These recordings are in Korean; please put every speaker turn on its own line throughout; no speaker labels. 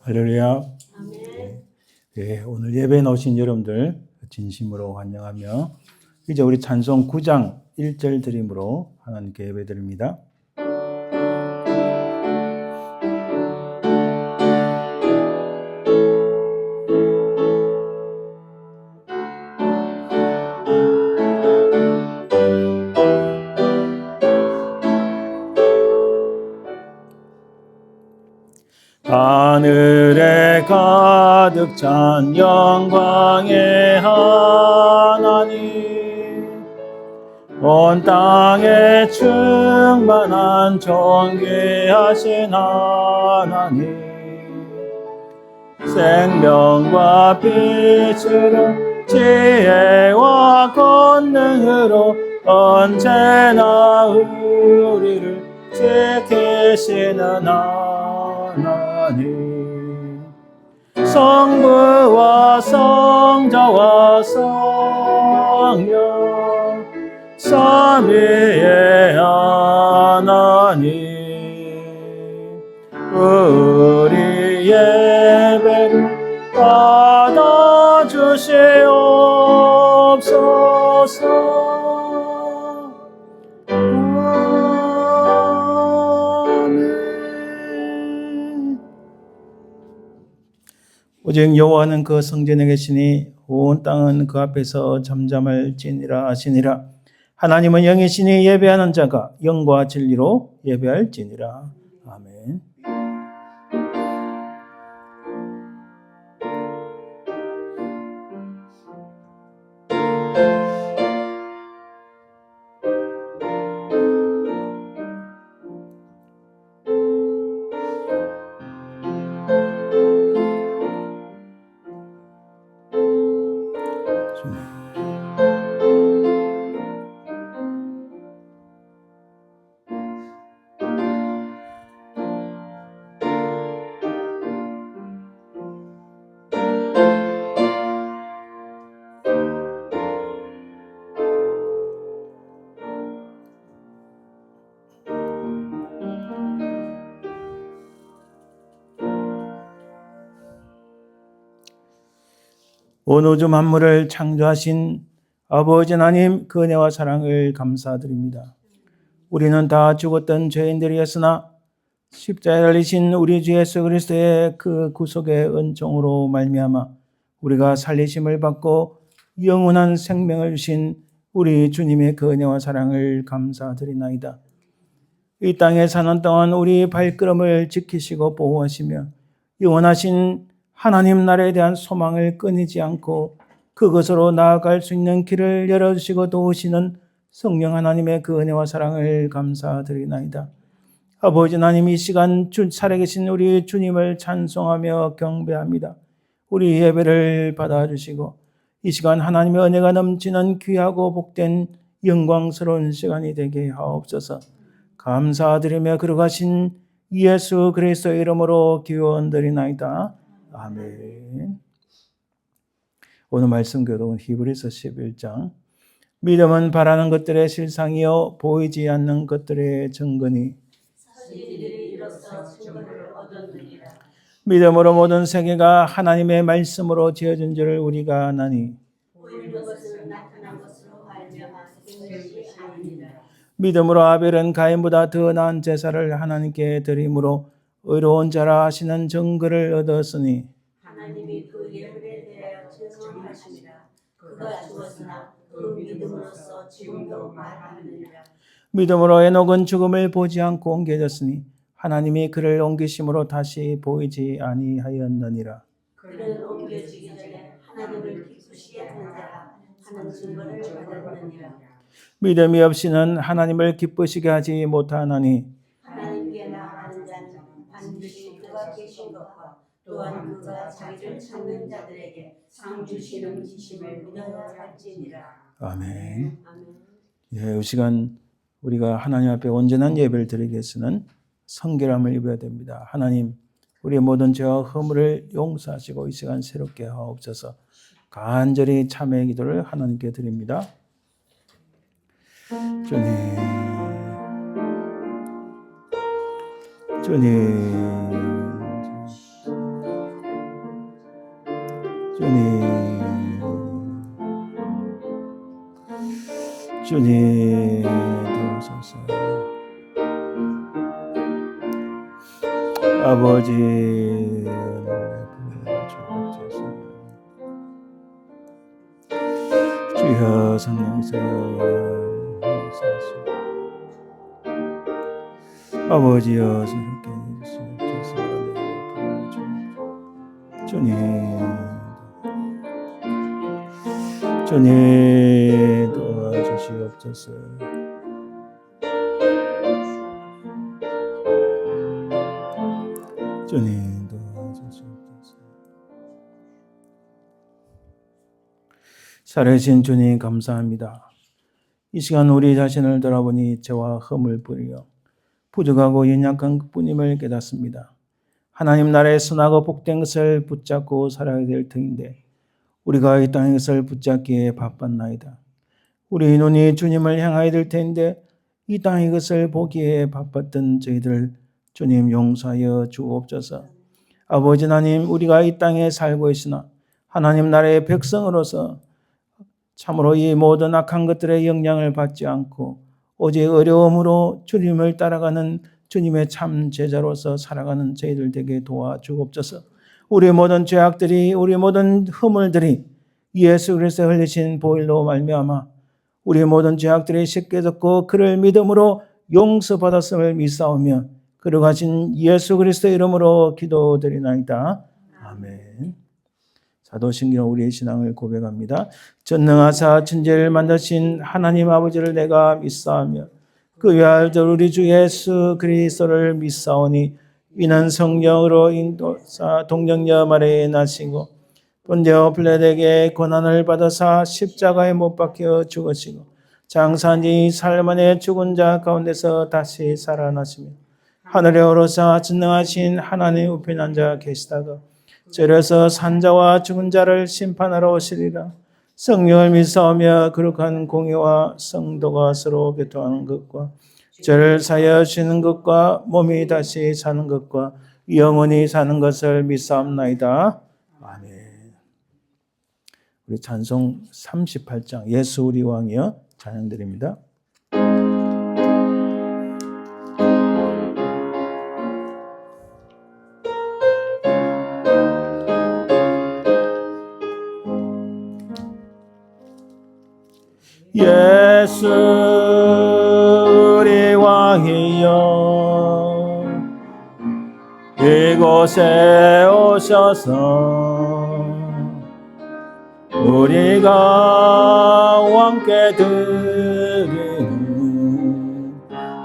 할렐루야.
아멘.
네, 오늘 예배에 나오신 여러분들 진심으로 환영하며 이제 우리 찬송 9장 1절 드림으로 하나님께 예배드립니다. 하늘에 가득 찬 영광의 하나님, 온 땅에 충만한 존귀하신 하나님, 생명과 빛으로 지혜와 권능으로 언제나 우리를 지키시는 하나님, 성부와 성자와 성령 삼위의 하나님, 우리 예배를 받아주시옵소서. 오직 여호와는 그 성전에 계시니 온 땅은 그 앞에서 잠잠할지니라 하시니라. 하나님은 영이시니 예배하는 자가 영과 진리로 예배할지니라. 아멘. 온 우주 만물을 창조하신 아버지 하나님, 그 은혜와 사랑을 감사드립니다. 우리는 다 죽었던 죄인들이었으나 십자가에 달리신 우리 주 예수 그리스도의 그 구속의 은총으로 말미암아 우리가 살리심을 받고 영원한 생명을 주신 우리 주님의 그 은혜와 사랑을 감사드리나이다. 이 땅에 사는 동안 우리 발걸음을 지키시고 보호하시며 영원하신 하나님 나라에 대한 소망을 끊이지 않고 그것으로 나아갈 수 있는 길을 열어주시고 도우시는 성령 하나님의 그 은혜와 사랑을 감사드리나이다. 아버지 하나님, 이 시간 살아계신 우리 주님을 찬송하며 경배합니다. 우리 예배를 받아주시고 이 시간 하나님의 은혜가 넘치는 귀하고 복된 영광스러운 시간이 되게 하옵소서. 감사드리며 거룩하신 예수 그리스도의 이름으로 기원드리나이다. 아멘. 오늘 말씀 교독은 히브리서 11장. 믿음은 바라는 것들의 실상이요 보이지 않는 것들의 증거니
사실들이 이로써 증거를 얻었느니라.
믿음으로 모든 세계가 하나님의 말씀으로 지어진 줄을 우리가 아나니
보이는 것은 나타난 것으로 말미암아 생것이 아니니라.
믿음으로 아벨은 가인보다 더 나은 제사를 하나님께 드림으로 의로운 자라 하시는 증거를 얻었으니
하나님이 그 예언에 대하여 증언하시니라. 그가 죽었으나 그 믿음으로써 지금도 말하느니라.
믿음으로 에녹은 죽음을 보지 않고 옮겨졌으니 하나님이 그를 옮기심으로 다시 보이지 아니하였느니라.
그는 옮겨지기 전에 하나님을 기쁘시게 하는 자라 하는 증거를 받았느니라.
믿음이 없이는 하나님을 기쁘시게 하지 못하나니
하나님께 나아가는 자는 반드시 그가 계신 것과 또한 그가 자기를 찾는 자들에게 상 주시는 지심을 믿어야 할지니라.
아멘.
아멘.
이 시간 우리가 하나님 앞에 온전한 예배를 드리기 위해서는 성결함을 입어야 됩니다. 하나님, 우리의 모든 죄와 허물을 용서하시고 이 시간 새롭게 하옵소서. 간절히 참회의 기도를 하나님께 드립니다. 주님, 주님 도우소서. 아버지 주여 성령이세요. 아버지여 새롭게 해주시옵소서. 주님 도와주시옵소서. 주님 도와주시옵소서. 살아계신 주님 감사합니다. 이 시간 우리 자신을 돌아보니 죄와 흠을 뿌리며 부족하고 연약한 그뿐임을 깨닫습니다. 하나님 나라의 선하고 복된 것을 붙잡고 살아야 될 터인데 우리가 이 땅의 것을 붙잡기에 바빴나이다. 우리 눈이 주님을 향하여 될 텐데 이 땅의 것을 보기에 바빴던 저희들 주님 용서하여 주옵소서. 아버지 하나님 우리가 이 땅에 살고 있으나 하나님 나라의 백성으로서 참으로 이 모든 악한 것들의 영향을 받지 않고 오직 어려움으로 주님을 따라가는 주님의 참 제자로서 살아가는 저희들 되게 도와주옵소서. 우리 모든 죄악들이 우리 모든 허물들이 예수 그리스도의 흘리신 보혈로 말미암아 우리 모든 죄악들이 씻겨졌고 그를 믿음으로 용서받았음을 믿사오며 그러가신 예수 그리스도의 이름으로 기도드리나이다. 아멘. 사도신경 우리의 신앙을 고백합니다. 전능하사 천지를 만드신 하나님 아버지를 내가 믿사오며 그 외아들 우리 주 예수 그리스도를 믿사오니 이는 성령으로 인도사 동정녀 마리아에 나시고 본디오 빌라도에게 고난을 받으사 십자가에 못 박혀 죽으시고 장사한 지 사흘 만에 죽은 자 가운데서 다시 살아나시며 하늘에 오르사 전능하신 하나님 우편에 앉아 계시다가 저려서 산자와 죽은 자를 심판하러 오시리라. 성령을 믿사오며 거룩한 공의와 성도가 서로 교통하는 것과 죄를 사하여 주시는 것과 몸이 다시 사는 것과 영원히 사는 것을 믿사옵나이다. 아멘. 우리 찬송 38장 예수 우리 왕이여 찬양드립니다. 예수 우리 왕이여 이곳에 오셔서 우리가 왕께 드리는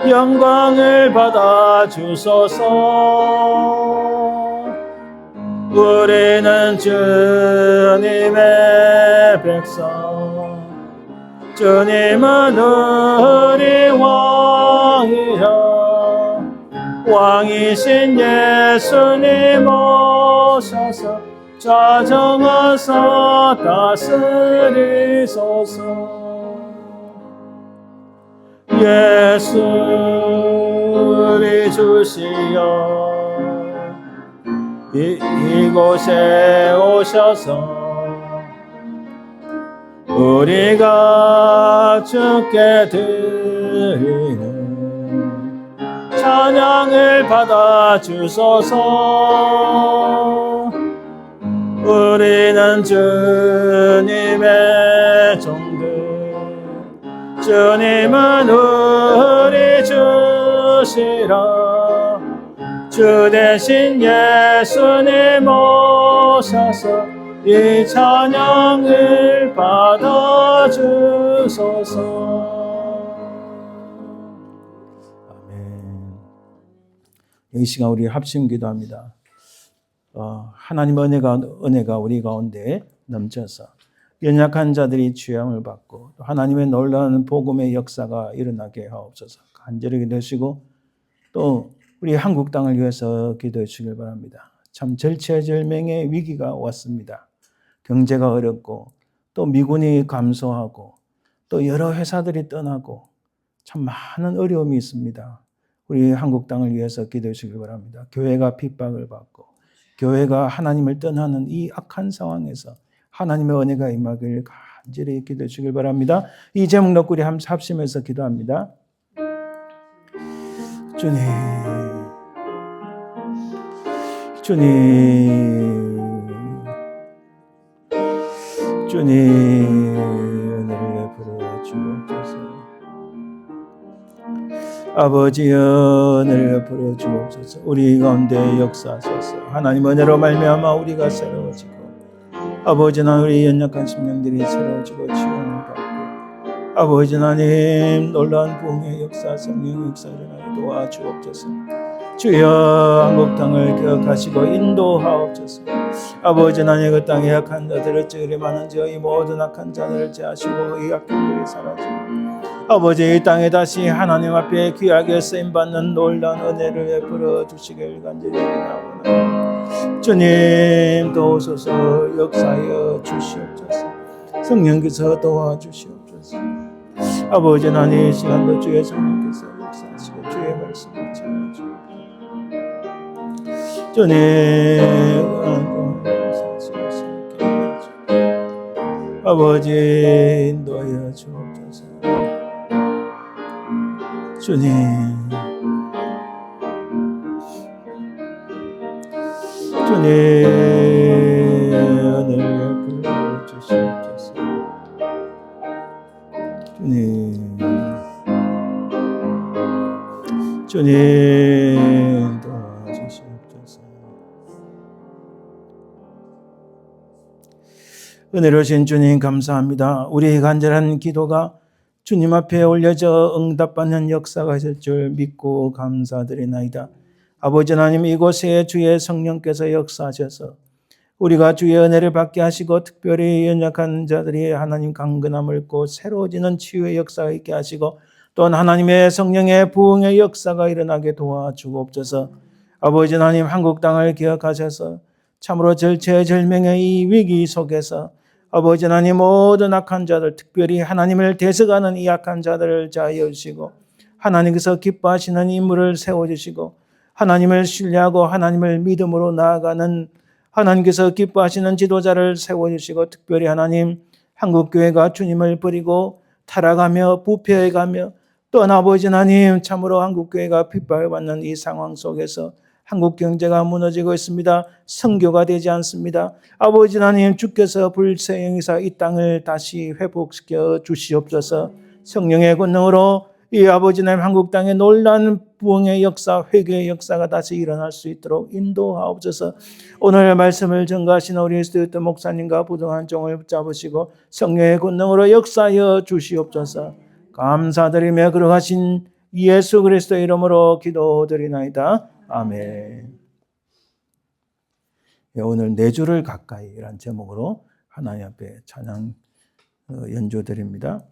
영광을 받아 주소서. 우리는 주님의 백성 주님은 우리 왕이여 왕이신 예수님 오셔서 좌정하사 다스리소서. 예수 우리 주시여 이곳에 오셔서 우리가 주께 드리는 찬양을 받아 주소서. 우리는 주님의 종들 주님은 우리 주시라. 주 대신 예수님 오셔서 이 찬양을 받아 주소서. 아멘. 이 시간 우리 합심 기도합니다. 하나님 은혜가 우리 가운데 넘쳐서 연약한 자들이 취함을 받고 또 하나님의 놀라운 복음의 역사가 일어나게 하옵소서. 간절히 기도하시고 또 우리 한국 땅을 위해서 기도해 주시길 바랍니다. 참 절체절명의 위기가 왔습니다. 경제가 어렵고 또 미군이 감소하고 또 여러 회사들이 떠나고 참 많은 어려움이 있습니다. 우리 한국 땅을 위해서 기도해 주시길 바랍니다. 교회가 핍박을 받고 교회가 하나님을 떠나는 이 악한 상황에서 하나님의 은혜가 임하길 간절히 기도해 주길 바랍니다. 이 제목 놓고 우리 합심해서 기도합니다. 주님, 은혜를 베풀어 주옵소서. 아버지 은혜를 베풀어 주옵소서. 우리 가운데 역사하소서. 하나님 은혜로 말미암아 우리가 새로워지고 아버지 하나님 우리 연약한 심령들이 새로워지고 치유를 받고 아버지 하나님 놀라운 부흥의 역사 성령 역사 일어나게 도와주옵소서. 주여 한국 땅을 기억하시고 인도하옵소서. 아버지 하나님 그 땅에 약한 자들을 찌그리 많은 이 모든 악한 자들을 제하시고 이 악한 들이 사라지고 아버지 이 땅에 다시 하나님 앞에 귀하게 쓰임받는 놀라운 은혜를 베풀어 주시길 간절히 기도하오나 주님 도우소서. 역사하여 주시옵소서. 성령께서 도와주시옵소서. 아버지 하나님 이 시간도 주의 성령께서 역사하시고 주의 말씀을 전하시옵소서. 주님 아버지 인도하여 주옵소서. 주님 은혜를 베풀어 주시옵소서. 주님 도와주시옵소서. 은혜로우신 주님 감사합니다. 우리의 간절한 기도가 주님 앞에 올려져 응답받는 역사가 있을 줄 믿고 감사드리나이다. 아버지 하나님 이곳에 주의 성령께서 역사하셔서 우리가 주의 은혜를 받게 하시고 특별히 연약한 자들이 하나님 강건함을 얻고 새로워지는 치유의 역사가 있게 하시고 또한 하나님의 성령의 부흥의 역사가 일어나게 도와주옵소서. 아버지 하나님 한국 땅을 기억하셔서 참으로 절체절명의 이 위기 속에서 아버지 하나님 모든 악한 자들 특별히 하나님을 대적하는 이 악한 자들을 자유해 주시고 하나님께서 기뻐하시는 인물을 세워주시고 하나님을 신뢰하고 하나님을 믿음으로 나아가는 하나님께서 기뻐하시는 지도자를 세워주시고 특별히 하나님 한국교회가 주님을 버리고 타락하며 부패해가며 또한 아버지 하나님 참으로 한국교회가 핍박받는 이 상황 속에서 한국 경제가 무너지고 있습니다. 선교가 되지 않습니다. 아버지 하나님 주께서 불세영이사 이 땅을 다시 회복시켜 주시옵소서. 성령의 권능으로 이 아버지 하나님 한국 땅에 놀라운 부흥의 역사, 회개의 역사가 다시 일어날 수 있도록 인도하옵소서. 오늘 말씀을 전가하신 우리 스티브 목사님과 부동한 종을 붙잡으시고 성령의 권능으로 역사하여 주시옵소서. 감사드리며 걸어가신 예수 그리스도의 이름으로 기도드리나이다. 아멘. 오늘 네 주를 가까이라는 제목으로 하나님 앞에 찬양 연주드립니다.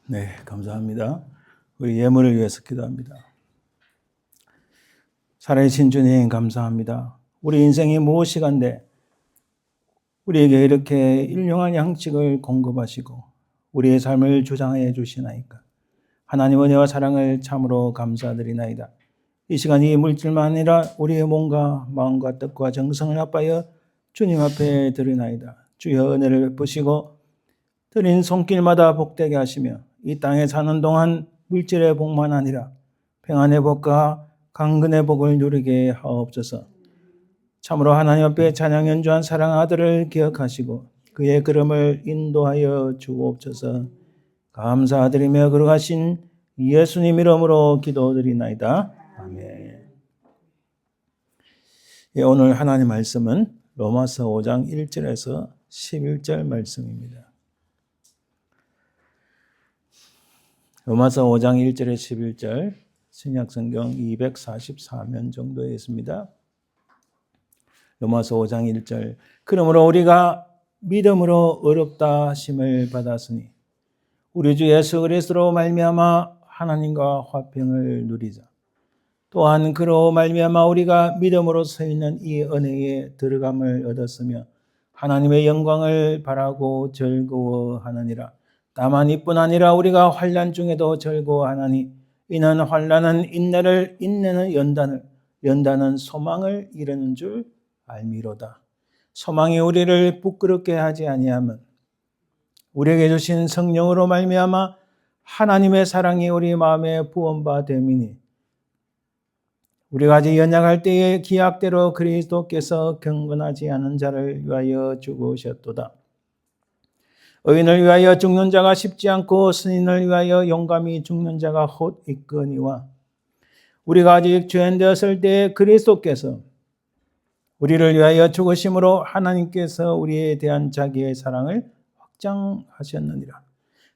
네, 감사합니다. 우리 예물을 위해서 기도합니다. 살아계신 주님 감사합니다. 우리 인생이 무엇이간데 우리에게 이렇게 일용할 양식을 공급하시고 우리의 삶을 주장해 주시나이까. 하나님 은혜와 사랑을 참으로 감사드리나이다. 이 시간 이 물질만 아니라 우리의 몸과 마음과 뜻과 정성을 합하여 주님 앞에 드리나이다. 주여 은혜를 베푸시고 드린 손길마다 복되게 하시며 이 땅에 사는 동안 물질의 복만 아니라 평안의 복과 강건의 복을 누리게 하옵소서. 참으로 하나님 앞에 찬양 연주한 사랑하는 아들을 기억하시고 그의 걸음을 인도하여 주옵소서. 감사드리며 걸어가신 예수님 이름으로 기도드리나이다. 아멘. 예, 오늘 하나님 말씀은 로마서 5장 1절에서 11절 말씀입니다. 로마서 5장 1절에 11절 신약성경 244면 정도에 있습니다. 로마서 5장 1절 그러므로 우리가 믿음으로 의롭다 하심을 받았으니 우리 주 예수 그리스도로 말미암아 하나님과 화평을 누리자. 또한 그로 말미암아 우리가 믿음으로 서 있는 이 은혜에 들어감을 얻었으며 하나님의 영광을 바라고 즐거워하느니라. 다만 이뿐 아니라 우리가 환난 중에도 즐거워하나니 이는 환난은 인내를, 인내는 연단을, 연단은 소망을 이루는 줄 알미로다. 소망이 우리를 부끄럽게 하지 아니하면 우리에게 주신 성령으로 말미암아 하나님의 사랑이 우리 마음에 부음바 됨이니 우리가 아직 연약할 때에 기약대로 그리스도께서 경건하지 않은 자를 위하여 죽으셨도다. 의인을 위하여 죽는 자가 쉽지 않고 선인을 위하여 용감히 죽는 자가 곧 있거니와 우리가 아직 죄인 되었을 때에 그리스도께서 우리를 위하여 죽으심으로 하나님께서 우리에 대한 자기의 사랑을 확장하셨느니라.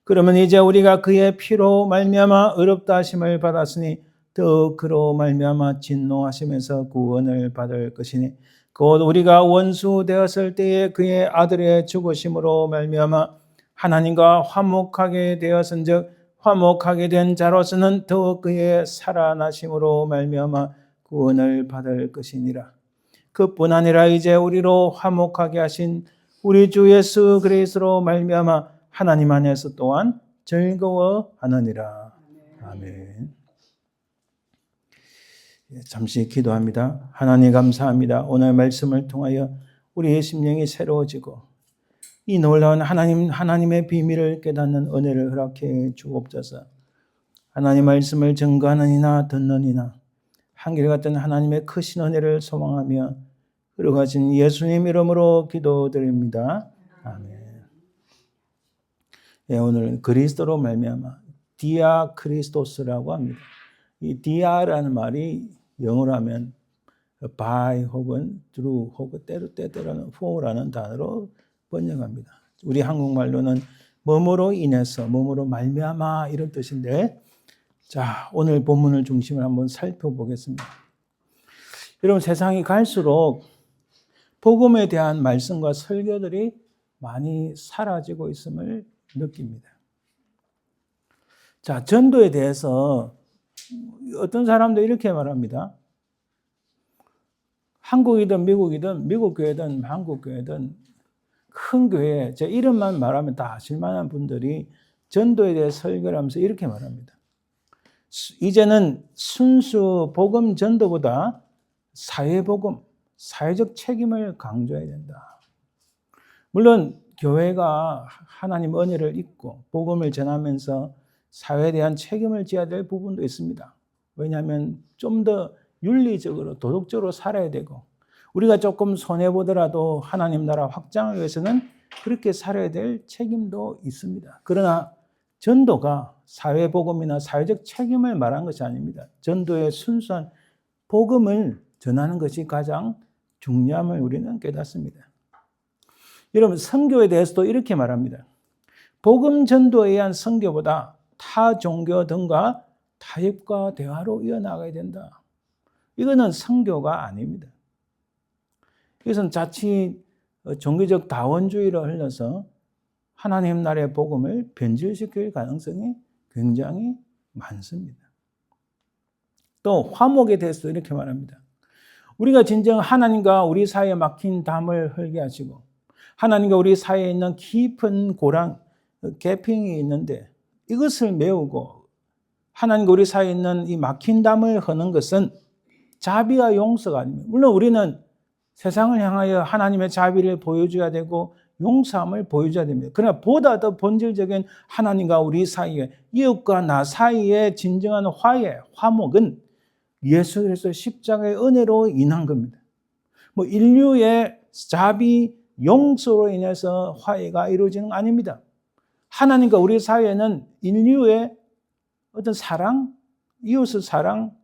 그러면 이제 우리가 그의 피로 말미암아 의롭다 하심을 받았으니 더 그로 말미암아 진노하시면서 구원을 받을 것이니 곧 우리가 원수 되었을 때에 그의 아들의 죽으심으로 말미암아 하나님과 화목하게 되었은즉 화목하게 된 자로서는 더 그의 살아나심으로 말미암아 구원을 받을 것이니라. 그뿐 아니라 이제 우리로 화목하게 하신 우리 주 예수 그리스도로 말미암아 하나님 안에서 또한 즐거워하느니라. 아멘. 잠시 기도합니다. 하나님 감사합니다. 오늘 말씀을 통하여 우리의 심령이 새로워지고 이 놀라운 하나님의 비밀을 깨닫는 은혜를 허락해 주옵소서. 하나님 말씀을 증거하느니나 듣느니나 한결같은 하나님의 크신 은혜를 소망하며 걸어가신 예수님 이름으로 기도드립니다. 아멘. 예, 오늘 그리스도로 말미암아 디아 크리스토스라고 합니다. 이 디아라는 말이 영어로 하면 by 혹은 through 혹은 때때로는 for라는 단어로 번역합니다. 우리 한국말로는 뭐뭐로 인해서 뭐뭐로 말미암아 이런 뜻인데 자, 오늘 본문을 중심으로 한번 살펴보겠습니다. 여러분 세상이 갈수록 복음에 대한 말씀과 설교들이 많이 사라지고 있음을 느낍니다. 자, 전도에 대해서 어떤 사람도 이렇게 말합니다. 한국이든 미국이든 미국 교회든 한국 교회든 큰 교회, 제 이름만 말하면 다 아실 만한 분들이 전도에 대해 설교를 하면서 이렇게 말합니다. 이제는 순수 복음 전도보다 사회복음, 사회적 책임을 강조해야 된다. 물론 교회가 하나님 은혜를 입고 복음을 전하면서 사회에 대한 책임을 져야 될 부분도 있습니다. 왜냐하면 좀 더 윤리적으로 도덕적으로 살아야 되고 우리가 조금 손해보더라도 하나님 나라 확장을 위해서는 그렇게 살아야 될 책임도 있습니다. 그러나 전도가 사회복음이나 사회적 책임을 말한 것이 아닙니다. 전도의 순수한 복음을 전하는 것이 가장 중요함을 우리는 깨닫습니다. 여러분 선교에 대해서도 이렇게 말합니다. 복음 전도에 의한 선교보다 타 종교 등과 타협과 대화로 이어나가야 된다. 이거는 선교가 아닙니다. 이것은 자칫 종교적 다원주의로 흘러서 하나님 나라의 복음을 변질시킬 가능성이 굉장히 많습니다. 또 화목에 대해서도 이렇게 말합니다. 우리가 진정 하나님과 우리 사이에 막힌 담을 헐게 하시고 하나님과 우리 사이에 있는 깊은 고랑, 개핑이 있는데 이것을 메우고 하나님과 우리 사이에 있는 이 막힌 담을 허는 것은 자비와 용서가 아닙니다. 물론 우리는 세상을 향하여 하나님의 자비를 보여줘야 되고 용서함을 보여줘야 됩니다. 그러나 보다 더 본질적인 하나님과 우리 사이에 이웃과 나 사이에 진정한 화해, 화목은 예수 그리스도의 십자가의 은혜로 인한 겁니다. 뭐 인류의 자비, 용서로 인해서 화해가 이루어지는 거 아닙니다. 하나님과 우리 사이에는 인류의 어떤 사랑, 이웃의 사랑,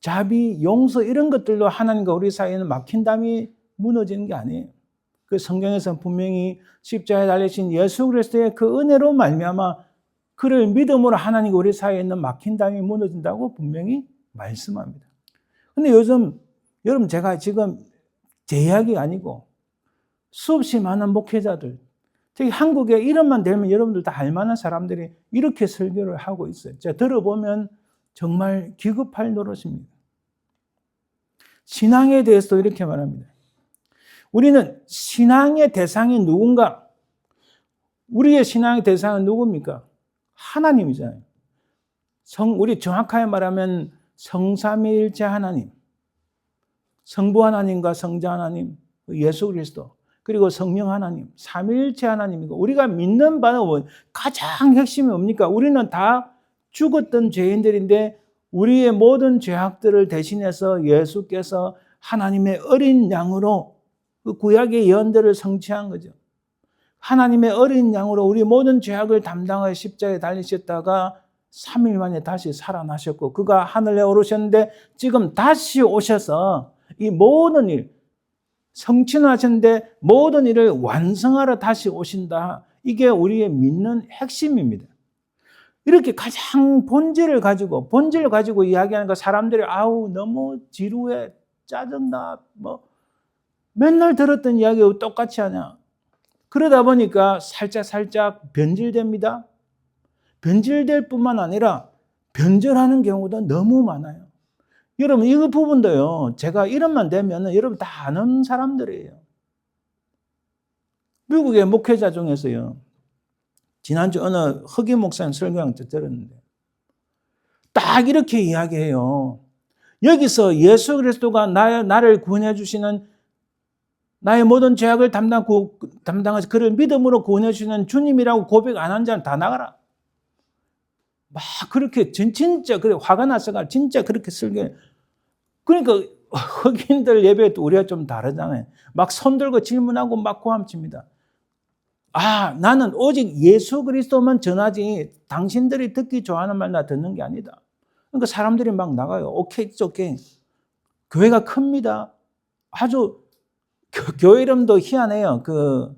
자비, 용서 이런 것들로 하나님과 우리 사이에는 막힌 담이 무너지는 게 아니에요. 그 성경에서는 분명히 십자가에 달리신 예수 그리스도의 그 은혜로 말미암아 그를 믿음으로 하나님과 우리 사이에 있는 막힌 담이 무너진다고 분명히 말씀합니다. 근데 요즘 여러분 제가 지금 제 이야기가 아니고 수없이 많은 목회자들 특히 한국에 이름만 대면 여러분들 다 알만한 사람들이 이렇게 설교를 하고 있어요. 제가 들어보면 정말 기급할 노릇입니다. 신앙에 대해서도 이렇게 말합니다. 우리는 신앙의 대상이 누군가? 우리의 신앙의 대상은 누굽니까? 하나님이잖아요. 우리 정확하게 말하면 성삼위일체 하나님, 성부 하나님과 성자 하나님, 예수 그리스도, 그리고 성령 하나님, 삼위일체 하나님이고 우리가 믿는 바는 가장 핵심이 뭡니까? 우리는 다 죽었던 죄인들인데 우리의 모든 죄악들을 대신해서 예수께서 하나님의 어린 양으로 그 구약의 예언들을 성취한 거죠. 하나님의 어린 양으로 우리 모든 죄악을 담당하여 십자가에 달리셨다가 3일 만에 다시 살아나셨고 그가 하늘에 오르셨는데 지금 다시 오셔서 이 모든 일 성취는 하셨는데 모든 일을 완성하러 다시 오신다. 이게 우리의 믿는 핵심입니다. 이렇게 가장 본질을 가지고 이야기하니까 사람들이 아우 너무 지루해 짜증나 뭐 맨날 들었던 이야기하고 똑같이 하냐. 그러다 보니까 살짝 변질됩니다. 변질될 뿐만 아니라 변절하는 경우도 너무 많아요. 여러분 이 부분도요. 제가 이름만 대면 여러분 다 아는 사람들이에요. 미국의 목회자 중에서요. 지난주 어느 흑인 목사님 설교를 들었는데 딱 이렇게 이야기해요. 여기서 예수 그리스도가 나를 구원해 주시는 나의 모든 죄악을 담당하시 그를 믿음으로 구원해 주시는 주님이라고 고백 안 한 자는 다 나가라. 막 그렇게 진짜 그래 화가 났어가 진짜 그렇게 설교해. 그러니까 흑인들 예배에 또 우리가 좀 다르잖아요. 막 손들고 질문하고 막 고함칩니다. 아, 나는 오직 예수 그리스도만 전하지 당신들이 듣기 좋아하는 말 나 듣는 게 아니다. 그러니까 사람들이 막 나가요. 오케이, 오케이. 교회가 큽니다. 아주 교회 이름도 희한해요. 그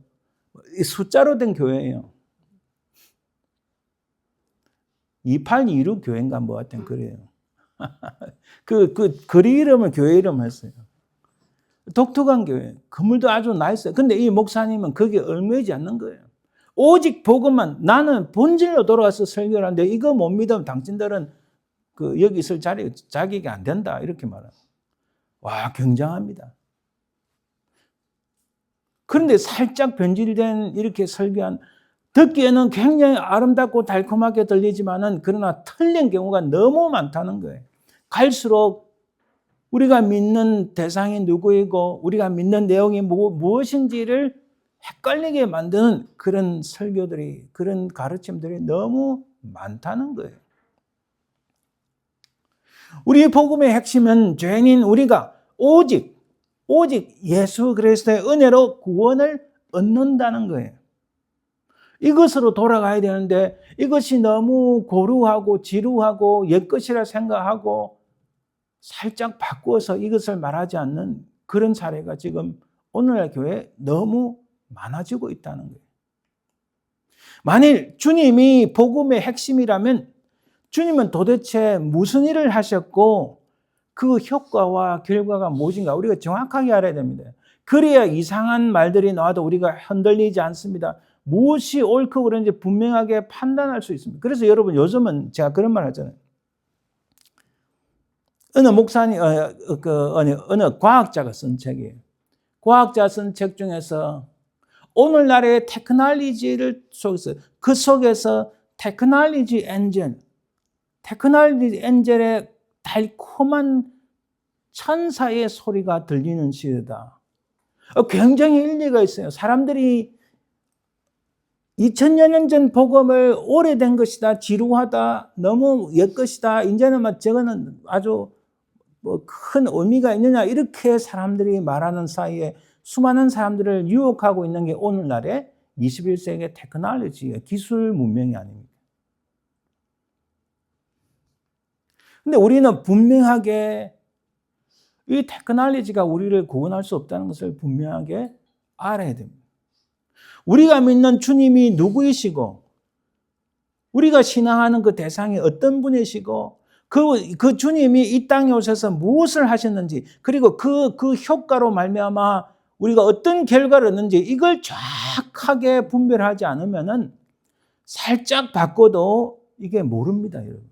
숫자로 된 교회예요. 2826 교회인가 뭐 하여튼 그래요. 그 거리 이름을 교회 이름 했어요. 독특한 교회. 건물도 아주 나있어요. 근데 이 목사님은 거기에 얽매이지 않는 거예요. 오직 복음만 나는 본질로 돌아가서 설교를 하는데 이거 못 믿으면 당신들은 여기 있을 자격이 안 된다. 이렇게 말합니다. 와, 굉장합니다. 그런데 살짝 변질된 이렇게 설교한 듣기에는 굉장히 아름답고 달콤하게 들리지만은 그러나 틀린 경우가 너무 많다는 거예요. 갈수록 우리가 믿는 대상이 누구이고 우리가 믿는 내용이 무엇인지를 헷갈리게 만드는 그런 설교들이 그런 가르침들이 너무 많다는 거예요. 우리 복음의 핵심은 죄인인 우리가 오직 예수 그리스도의 은혜로 구원을 얻는다는 거예요. 이것으로 돌아가야 되는데 이것이 너무 고루하고 지루하고 옛것이라 생각하고 살짝 바꾸어서 이것을 말하지 않는 그런 사례가 지금 오늘날 교회에 너무 많아지고 있다는 거예요. 만일 주님이 복음의 핵심이라면 주님은 도대체 무슨 일을 하셨고 그 효과와 결과가 무엇인가 우리가 정확하게 알아야 됩니다. 그래야 이상한 말들이 나와도 우리가 흔들리지 않습니다. 무엇이 옳고 그른지 분명하게 판단할 수 있습니다. 그래서 여러분 요즘은 제가 그런 말 하잖아요. 어느 목사님, 어느 과학자가 쓴 책이에요. 과학자 쓴 책 중에서 오늘날의 테크놀로지를 그 속에서 테크놀로지 엔젤의 달콤한 천사의 소리가 들리는 시대다. 굉장히 일리가 있어요. 사람들이 2000여 년 전 복음을 오래된 것이다, 지루하다, 너무 옛것이다, 이제는 저거는 아주 큰 의미가 있느냐 이렇게 사람들이 말하는 사이에 수많은 사람들을 유혹하고 있는 게 오늘날의 21세기의 테크놀로지의 기술 문명이 아닙니까? 근데 우리는 분명하게 이 테크놀로지가 우리를 구원할 수 없다는 것을 분명하게 알아야 됩니다. 우리가 믿는 주님이 누구이시고 우리가 신앙하는 그 대상이 어떤 분이시고 그 주님이 이 땅에 오셔서 무엇을 하셨는지 그리고 그 효과로 말미암아 우리가 어떤 결과를 얻는지 이걸 정확하게 분별하지 않으면은 살짝 바꿔도 이게 모릅니다, 여러분.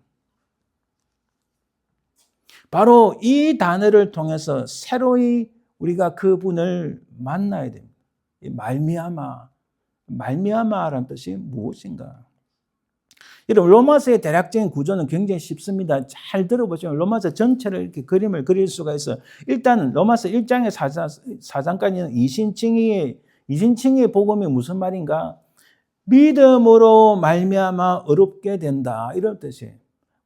바로 이 단어를 통해서 새로이 우리가 그분을 만나야 됩니다. 말미암아라는 뜻이 무엇인가? 여러분 로마서의 대략적인 구조는 굉장히 쉽습니다. 잘 들어보시면 로마서 전체를 이렇게 그림을 그릴 수가 있어요. 일단은 로마서 1장에 4장까지는 이신칭의의 이진칭의 복음이 무슨 말인가? 믿음으로 말미암아 어렵게 된다, 이런 뜻이에요.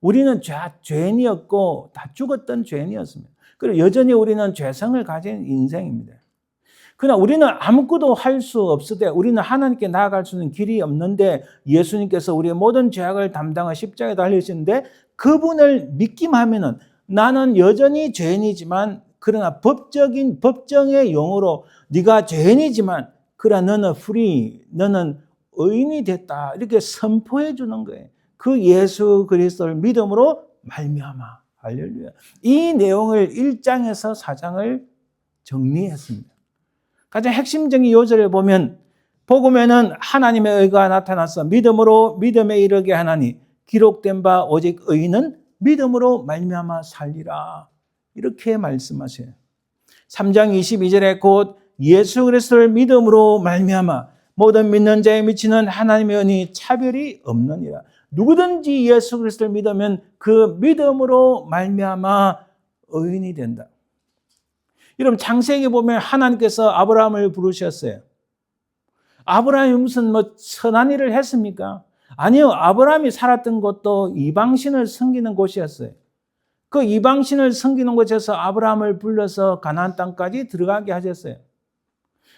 우리는 죄인이었고 다 죽었던 죄인이었습니다. 그리고 여전히 우리는 죄성을 가진 인생입니다. 그러나 우리는 아무것도 할 수 없을 때, 우리는 하나님께 나아갈 수 있는 길이 없는데 정예수님께서 우리의 모든 죄악을 담당한 십자가에 달리시는데 그분을 믿기만 하면은 나는 여전히 죄인이지만, 그러나 법정의 용어로 네가 죄인이지만 그러나 너는 free, 너는 의인이 됐다, 이렇게 선포해 주는 거예요. 그 예수 그리스도를 믿음으로 말미암아. 할렐루야. 이 내용을 1장에서 4장을 정리했습니다. 가장 핵심적인 요절을 보면 복음에는 하나님의 의가 나타나서 믿음으로 믿음에 이르게 하나니 기록된 바 오직 의인은 믿음으로 말미암아 살리라, 이렇게 말씀하셔요. 3장 22절에 곧 예수 그리스도를 믿음으로 말미암아 모든 믿는 자에 미치는 하나님의 은이 차별이 없느니라. 누구든지 예수 그리스도를 믿으면 그 믿음으로 말미암아 의인이 된다. 여러분, 창세기 보면 하나님께서 아브라함을 부르셨어요. 아브라함이 무슨 선한 일을 했습니까? 아니요. 아브라함이 살았던 곳도 이방신을 섬기는 곳이었어요. 그 이방신을 섬기는 곳에서 아브라함을 불러서 가나안 땅까지 들어가게 하셨어요.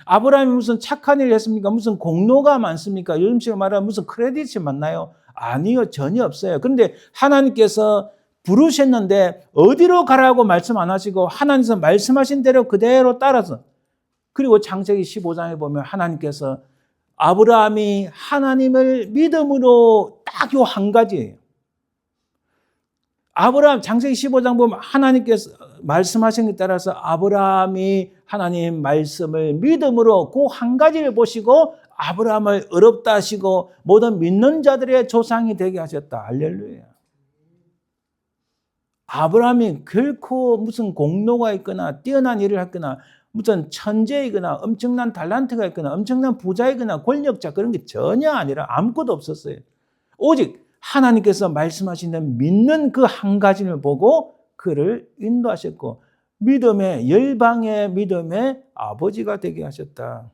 아브라함이 무슨 착한 일을 했습니까? 무슨 공로가 많습니까? 요즘식으로 말하면 무슨 크레딧이 많나요? 아니요. 전혀 없어요. 그런데 하나님께서 부르셨는데 어디로 가라고 말씀 안 하시고 하나님께서 말씀하신 대로 그대로 따라서, 그리고 창세기 15장에 보면 하나님께서 아브라함이 하나님을 믿음으로 딱 요 한 가지예요. 아브라함 창세기 15장 보면 하나님께서 말씀하신 것에 따라서 아브라함이 하나님 말씀을 믿음으로 그 한 가지를 보시고 아브라함을 어렵다 하시고 모든 믿는 자들의 조상이 되게 하셨다. 할렐루야. 아브라함이 결코 무슨 공로가 있거나 뛰어난 일을 했거나 무슨 천재이거나 엄청난 달란트가 있거나 엄청난 부자이거나 권력자, 그런 게 전혀 아니라 아무것도 없었어요. 오직 하나님께서 말씀하시는 믿는 그 한 가지를 보고 그를 인도하셨고 믿음의 열방의 믿음의 아버지가 되게 하셨다.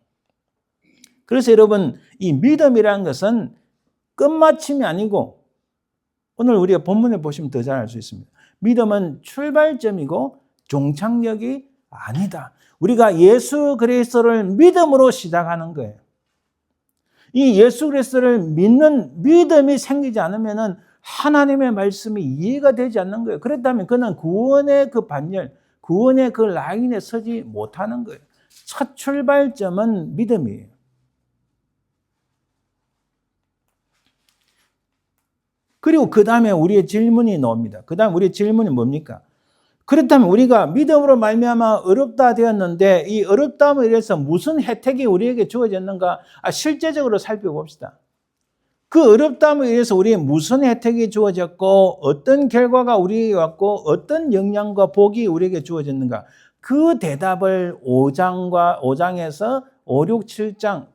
그래서 여러분, 이 믿음이라는 것은 끝마침이 아니고, 오늘 우리가 본문에 보시면 더 잘 알 수 있습니다. 믿음은 출발점이고 종착역이 아니다. 우리가 예수 그리스도를 믿음으로 시작하는 거예요. 이 예수 그리스도를 믿는 믿음이 생기지 않으면 하나님의 말씀이 이해가 되지 않는 거예요. 그렇다면 그는 구원의 그 반열, 구원의 그 라인에 서지 못하는 거예요. 첫 출발점은 믿음이에요. 그리고 그 다음에 우리의 질문이 나옵니다. 그 다음 우리의 질문이 뭡니까? 그렇다면 우리가 믿음으로 말미암아 어렵다 되었는데 이 어렵다함에 의해서 무슨 혜택이 우리에게 주어졌는가? 실제적으로 살펴봅시다. 그 어렵다함에 의해서 우리에게 무슨 혜택이 주어졌고 어떤 결과가 우리에게 왔고 어떤 영향과 복이 우리에게 주어졌는가? 그 대답을 5장에서 5, 6, 7장,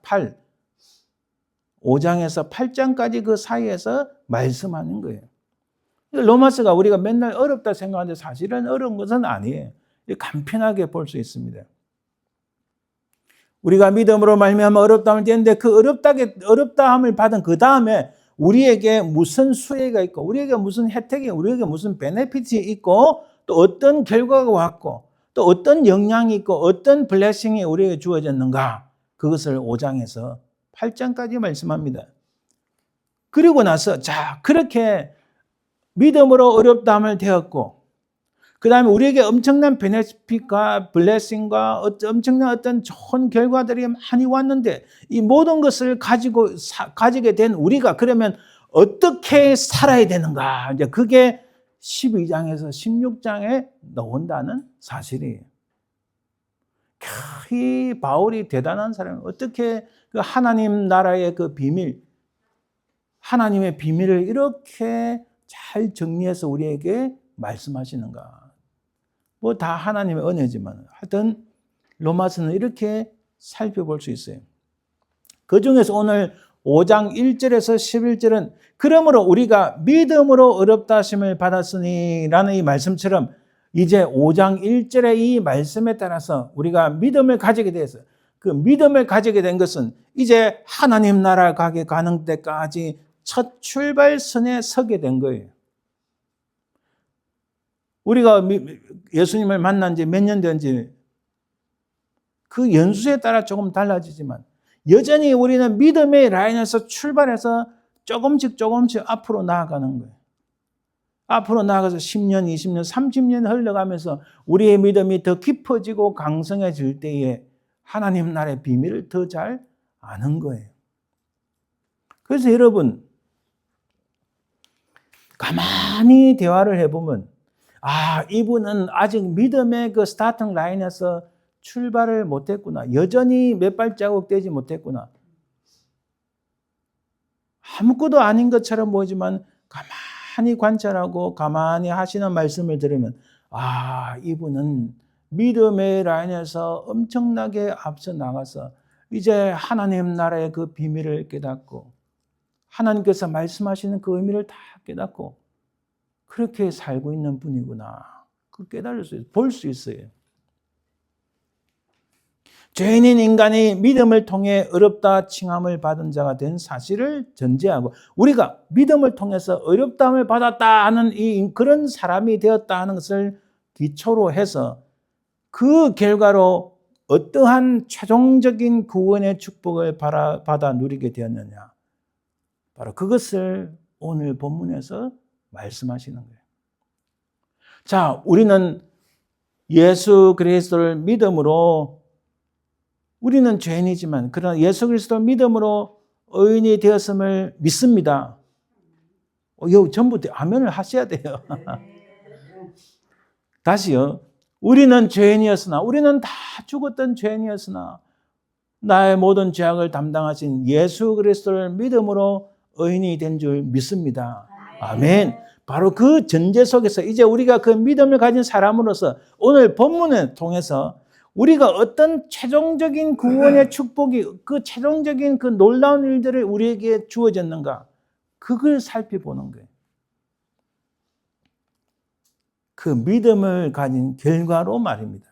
5장에서 8장까지 그 사이에서 말씀하는 거예요. 로마서가 우리가 맨날 어렵다 생각하는데 사실은 어려운 것은 아니에요. 간편하게 볼 수 있습니다. 우리가 믿음으로 말미암아 어렵다함을 되는데 그 어렵다함을 받은 그 다음에 우리에게 무슨 수혜가 있고 우리에게 무슨 혜택이, 우리에게 무슨 베네핏이 있고 또 어떤 결과가 왔고 또 어떤 영향이 있고 어떤 블레싱이 우리에게 주어졌는가, 그것을 5장에서 8장까지 말씀합니다. 그리고 나서 그렇게 믿음으로 어렵다함을 되었고 그 다음에 우리에게 엄청난 베네핏과 블레싱과 엄청난 어떤 좋은 결과들이 많이 왔는데 이 모든 것을 가지게 된 우리가 그러면 어떻게 살아야 되는가? 이제 그게 12장에서 16장에 나온다는 사실이에요. 이 바울이 대단한 사람이에요. 어떻게 그 하나님 나라의 그 비밀, 하나님의 비밀을 이렇게 잘 정리해서 우리에게 말씀하시는가? 다 하나님의 은혜지만 하여튼 로마서는 이렇게 살펴볼 수 있어요. 그 중에서 오늘 5장 1절에서 11절은 그러므로 우리가 믿음으로 어렵다 하심을 받았으니 라는 이 말씀처럼 이제 5장 1절의 이 말씀에 따라서 우리가 믿음을 가지게 돼서 그 그 믿음을 가지게 된 것은 이제 하나님 나라 가게 가는 데까지 첫 출발선에 서게 된 거예요. 우리가 예수님을 만난 지 몇 년 된지 그 연수에 따라 조금 달라지지만 여전히 우리는 믿음의 라인에서 출발해서 조금씩 앞으로 나아가는 거예요. 앞으로 나아가서 10년, 20년, 30년 흘러가면서 우리의 믿음이 더 깊어지고 강성해질 때에 하나님 나라의 비밀을 더 잘 아는 거예요. 그래서 여러분, 가만히 대화를 해보면 이분은 아직 믿음의 그 스타팅 라인에서 출발을 못했구나. 여전히 몇 발자국 떼지 못했구나. 아무것도 아닌 것처럼 보이지만 가만히 관찰하고 가만히 하시는 말씀을 들으면 이분은 믿음의 라인에서 엄청나게 앞서 나가서 이제 하나님 나라의 그 비밀을 깨닫고 하나님께서 말씀하시는 그 의미를 다 깨닫고 그렇게 살고 있는 분이구나. 그 깨달을 수 있어요. 볼 수 있어요. 죄인인 인간이 믿음을 통해 어렵다 칭함을 받은 자가 된 사실을 전제하고 우리가 믿음을 통해서 어렵다함을 받았다 하는 그런 사람이 되었다 하는 것을 기초로 해서 그 결과로 어떠한 최종적인 구원의 축복을 받아 누리게 되었느냐. 바로 그것을 오늘 본문에서 말씀하시는 거예요. 자, 우리는 예수 그리스도를 믿음으로 우리는 죄인이지만 그러나 예수 그리스도를 믿음으로 의인이 되었음을 믿습니다. 전부 아멘을 하셔야 돼요. 다시요. 우리는 죄인이었으나 우리는 다 죽었던 죄인이었으나 나의 모든 죄악을 담당하신 예수 그리스도를 믿음으로 의인이 된 줄 믿습니다. 아멘. 바로 그 전제 속에서 이제 우리가 그 믿음을 가진 사람으로서 오늘 본문을 통해서 우리가 어떤 최종적인 구원의 축복이 그 최종적인 그 놀라운 일들을 우리에게 주어졌는가 그걸 살펴보는 거예요. 그 믿음을 가진 결과로 말입니다.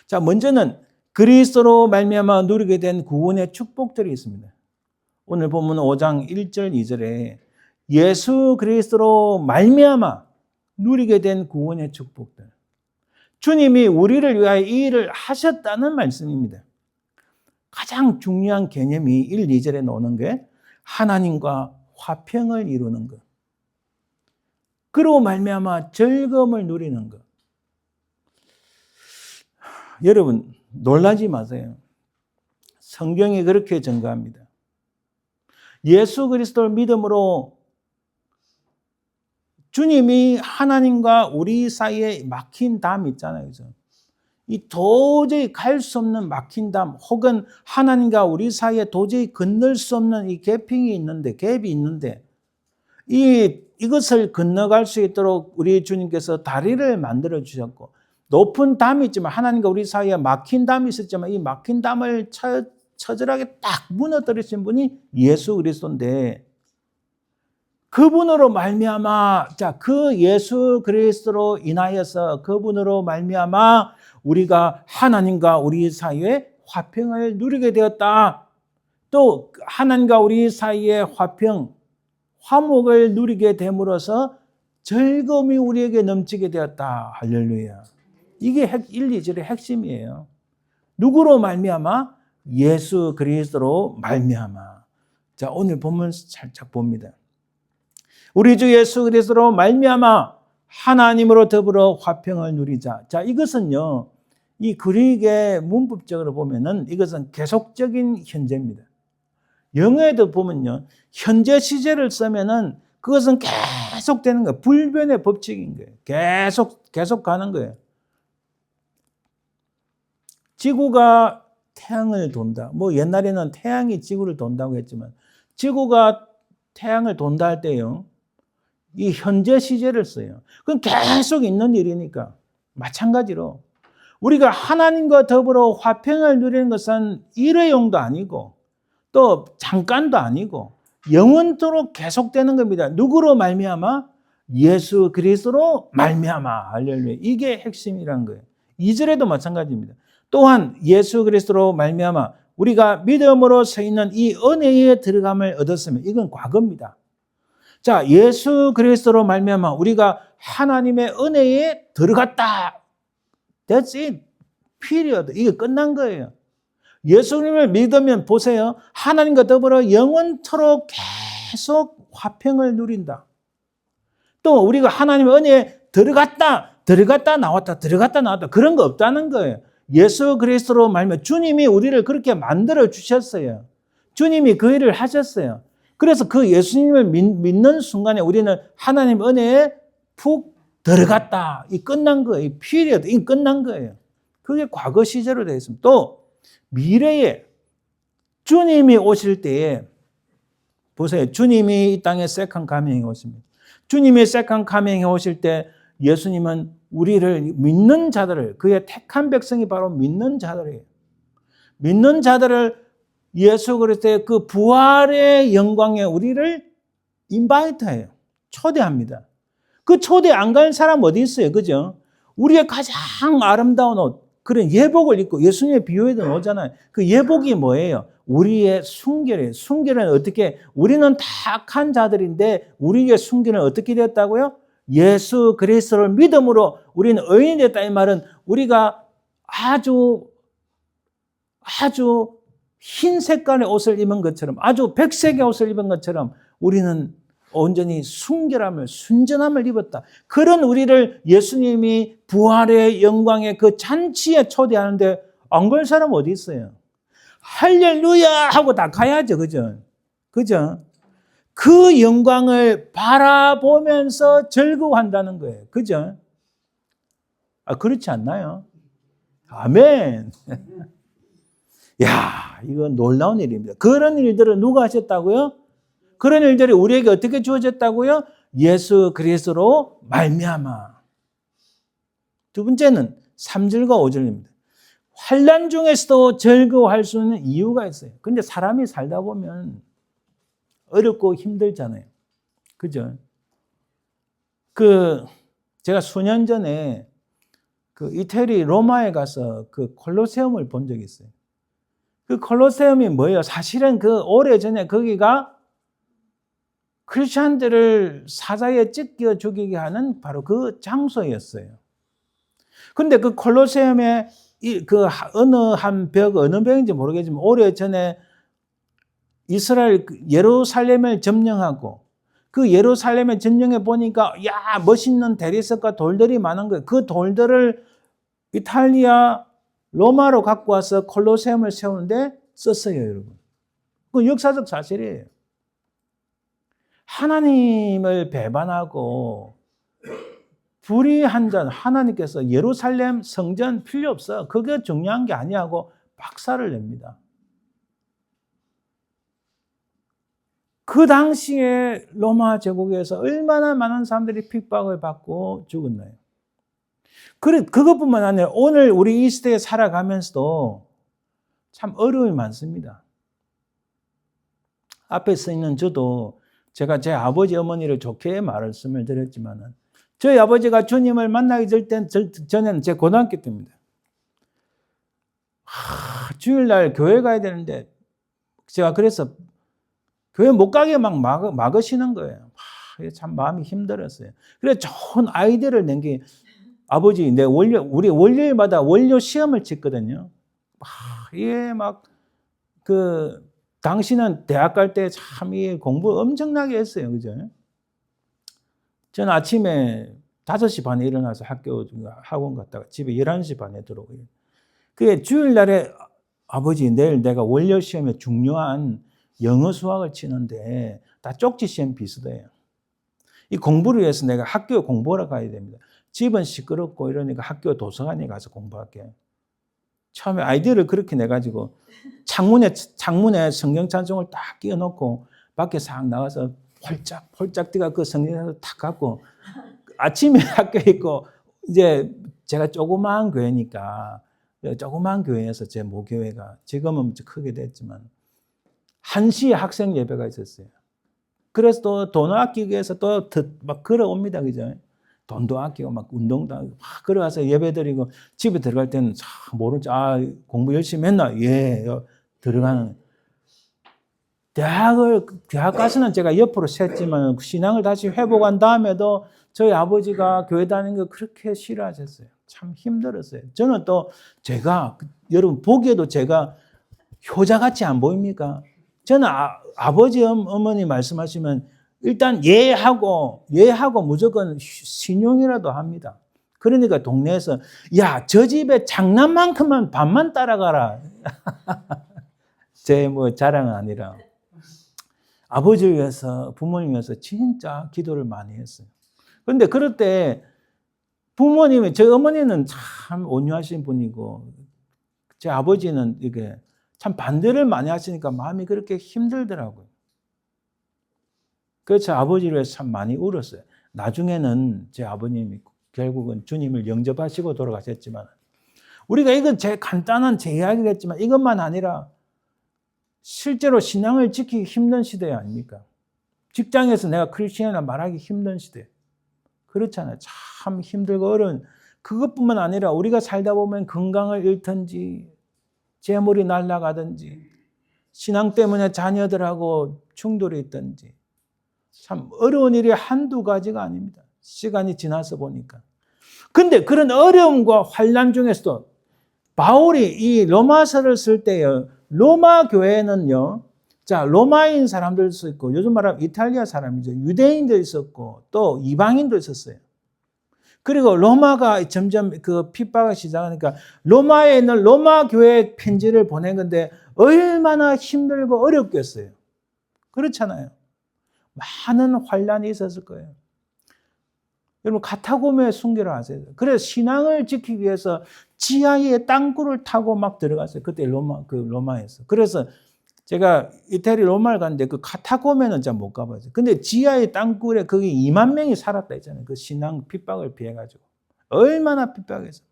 자, 먼저는 그리스도로 말미암아 누리게 된 구원의 축복들이 있습니다. 오늘 본문 5장 1절 2절에 예수 그리스도로 말미암아 누리게 된 구원의 축복들. 주님이 우리를 위하여 이 일을 하셨다는 말씀입니다. 가장 중요한 개념이 1, 2절에 나오는 게 하나님과 화평을 이루는 것. 그로 말미암아 즐거움을 누리는 것. 여러분 놀라지 마세요. 성경이 그렇게 증거합니다. 예수 그리스도를 믿음으로 주님이 하나님과 우리 사이에 막힌 담 있잖아요. 그죠? 이 도저히 갈 수 없는 막힌 담 혹은 하나님과 우리 사이에 도저히 건널 수 없는 이 갭이 있는데 이것을 건너갈 수 있도록 우리 주님께서 다리를 만들어 주셨고 높은 담이 있지만 하나님과 우리 사이에 막힌 담이 있었지만 이 막힌 담을 처절하게 딱 무너뜨리신 분이 예수 그리스도인데 그분으로 말미암아 그 예수 그리스도로 인하여서 그분으로 말미암아 우리가 하나님과 우리 사이에 화평을 누리게 되었다. 또 하나님과 우리 사이에 화목을 누리게 됨으로써 즐거움이 우리에게 넘치게 되었다. 할렐루야. 이게 1, 2절의 핵심이에요. 누구로 말미암아? 예수 그리스도로 말미암아. 자, 오늘 본문 살짝 봅니다. 우리 주 예수 그리스도로 말미암아 하나님으로 더불어 화평을 누리자. 자, 이것은요. 이 그리스의 문법적으로 보면은 이것은 계속적인 현재입니다. 영어에도 보면요. 현재 시제를 쓰면은 그것은 계속되는 거예요. 불변의 법칙인 거예요. 계속 가는 거예요. 지구가 태양을 돈다. 옛날에는 태양이 지구를 돈다고 했지만 지구가 태양을 돈다 할 때요. 이 현재 시제를 써요. 그건 계속 있는 일이니까. 마찬가지로 우리가 하나님과 더불어 화평을 누리는 것은 일회용도 아니고 또 잠깐도 아니고 영원토록 계속되는 겁니다. 누구로 말미암아? 예수 그리스도로 말미암아. 할렐루야. 이게 핵심이라는 거예요. 2절에도 마찬가지입니다. 또한 예수 그리스도로 말미암아 우리가 믿음으로 서 있는 이 은혜에 들어감을 얻었으면 이건 과거입니다. 자, 예수 그리스도로 말미암아 우리가 하나님의 은혜에 들어갔다. That's it. period. 이게 끝난 거예요. 예수님을 믿으면 보세요. 하나님과 더불어 영원토록 계속 화평을 누린다. 또 우리가 하나님의 은혜에 들어갔다 나왔다, 들어갔다 나왔다. 그런 거 없다는 거예요. 예수 그리스도로 말하면 주님이 우리를 그렇게 만들어 주셨어요. 주님이 그 일을 하셨어요. 그래서 그 예수님을 믿는 순간에 우리는 하나님 은혜에 푹 들어갔다. 이 끝난 거예요. 이 피리어드, 이 끝난 거예요. 그게 과거 시제로 되어 있습니다. 또 미래에 주님이 오실 때에 보세요. 주님이 이 땅에 세컨 카밍에 오십니다. 주님이 세컨 카밍에 오실 때 예수님은 우리를 믿는 자들을, 그의 택한 백성이 바로 믿는 자들이에요. 믿는 자들을 예수 그리스도의 그 부활의 영광에 우리를 인바이트해요. 초대합니다. 그 초대 안 갈 사람 어디 있어요? 그죠? 우리의 가장 아름다운 옷, 그런 예복을 입고 예수님의 비유에도 나오잖아요. 그 예복이 뭐예요? 우리의 순결이에요. 순결은 어떻게? 우리는 타락한 자들인데 우리의 순결은 어떻게 되었다고요? 예수 그리스도를 믿음으로 우리는 의인이 됐다. 이 말은 우리가 아주 흰 색깔의 옷을 입은 것처럼, 아주 백색의 옷을 입은 것처럼 우리는 온전히 순결함을, 순전함을 입었다. 그런 우리를 예수님이 부활의 영광의 그 잔치에 초대하는데 안 갈 사람 어디 있어요? 할렐루야 하고 다 가야죠. 그죠? 그죠? 그 영광을 바라보면서 즐거워한다는 거예요. 그죠? 그렇지 않나요? 아멘. 야, 이거 놀라운 일입니다. 그런 일들을 누가 하셨다고요? 그런 일들이 우리에게 어떻게 주어졌다고요? 예수 그리스도로 말미암아. 두 번째는 3절과 5절입니다. 환난 중에서도 즐거워할 수 있는 이유가 있어요. 근데 사람이 살다 보면 어렵고 힘들잖아요. 그죠? 제가 수년 전에 이태리 로마에 가서 그 콜로세움을 본 적이 있어요. 그 콜로세움이 뭐예요? 사실은 오래전에 거기가 크리스찬들을 사자에 찢겨 죽이게 하는 바로 그 장소였어요. 그런데 그 콜로세움에 어느 벽인지 모르겠지만 오래전에 이스라엘 예루살렘을 점령하고 그 예루살렘을 점령해 보니까 야, 멋있는 대리석과 돌들이 많은 거예요. 그 돌들을 이탈리아 로마로 갖고 와서 콜로세움을 세우는데 썼어요, 여러분. 그 역사적 사실이에요. 하나님을 배반하고 불의한 자는 하나님께서 예루살렘 성전 필요 없어. 그게 중요한 게 아니하고 박살을 냅니다. 그 당시에 로마 제국에서 얼마나 많은 사람들이 핍박을 받고 죽었나요? 그것뿐만 아니라 오늘 우리 이 시대에 살아가면서도 참 어려움이 많습니다. 앞에 서 있는 저도 제가 제 아버지 어머니를 좋게 말씀을 드렸지만 저희 아버지가 주님을 만나기 전에는 제 고등학교 때입니다. 주일날 교회 가야 되는데 제가 그래서 교회 못 가게 막 막으시는 거예요. 참 마음이 힘들었어요. 그래서 좋은 아이디어를 낸 게 아버지, 우리 월요일마다 원료 시험을 치거든요. 당신은 대학 갈 때 참 공부 엄청나게 했어요. 그죠? 저는 아침에 5시 반에 일어나서 학원 갔다가 집에 11시 반에 들어오고요. 그게 주일날에 아버지, 내일 내가 원료 시험에 중요한 영어 수학을 치는데 다 쪽지 시험 비슷해요. 이 공부를 위해서 내가 학교 공부하러 가야 됩니다. 집은 시끄럽고 이러니까 학교 도서관에 가서 공부할게요. 처음에 아이디어를 그렇게 내가지고 창문에 성경 찬송을 딱 끼워놓고 밖에 싹 나가서 폴짝 뛰가 그 성경을 탁 갖고 아침에 학교에 있고 이제 제가 조그마한 교회니까 조그마한 교회에서 제 모교회가 지금은 크게 됐지만 1시에 학생 예배가 있었어요. 그래서 또 돈 아끼기 위해서 또 막 걸어옵니다. 그죠? 돈도 아끼고 막 운동도 하고 막 걸어가서 예배드리고 집에 들어갈 때는 참 모른 척 공부 열심히 했나? 예, 들어가는. 대학 가서는 제가 옆으로 샜지만 신앙을 다시 회복한 다음에도 저희 아버지가 교회 다니는 거 그렇게 싫어하셨어요. 참 힘들었어요. 저는 또 제가 여러분 보기에도 제가 효자같이 안 보입니까? 저는 아버지 어머니 말씀하시면 일단 예하고 무조건 신용이라도 합니다. 그러니까 동네에서 야, 저 집에 장난만큼만 반만 따라가라. 제 뭐 자랑은 아니라 아버지를 위해서 부모님 위해서 진짜 기도를 많이 했어요. 그런데 그럴 때 부모님이 제 어머니는 참 온유하신 분이고 제 아버지는 이게 참 반대를 많이 하시니까 마음이 그렇게 힘들더라고요. 그래서 아버지를 위해서 참 많이 울었어요. 나중에는 제 아버님이 결국은 주님을 영접하시고 돌아가셨지만 우리가 이건 제 간단한 제 이야기겠지만 이것만 아니라 실제로 신앙을 지키기 힘든 시대 아닙니까? 직장에서 내가 크리스천이라 말하기 힘든 시대. 그렇잖아요. 참 힘들고 어려운. 그것뿐만 아니라 우리가 살다 보면 건강을 잃든지 재물이 날아가든지 신앙 때문에 자녀들하고 충돌이 있든지 참 어려운 일이 한두 가지가 아닙니다. 시간이 지나서 보니까. 근데 그런 어려움과 환난 중에서도 바울이 이 로마서를 쓸 때요. 로마 교회는요. 자, 로마인 사람들도 있고 요즘 말하면 이탈리아 사람이죠. 유대인도 있었고 또 이방인도 있었어요. 그리고 로마가 점점 그 핍박을 시작하니까 로마에 있는 로마 교회 편지를 보낸 건데 얼마나 힘들고 어렵겠어요. 그렇잖아요. 많은 환난이 있었을 거예요. 여러분 카타고메 순교를 아세요? 그래서 신앙을 지키기 위해서 지하의 땅굴을 타고 막 들어갔어요. 그때 로마에서. 그래서 제가 이태리 로마를 갔는데 그 카타고메는 잘 못 가봤어요. 근데 지하의 땅굴에 거기 2만 명이 살았다 했잖아요. 그 신앙 핍박을 피해가지고. 얼마나 핍박했어요.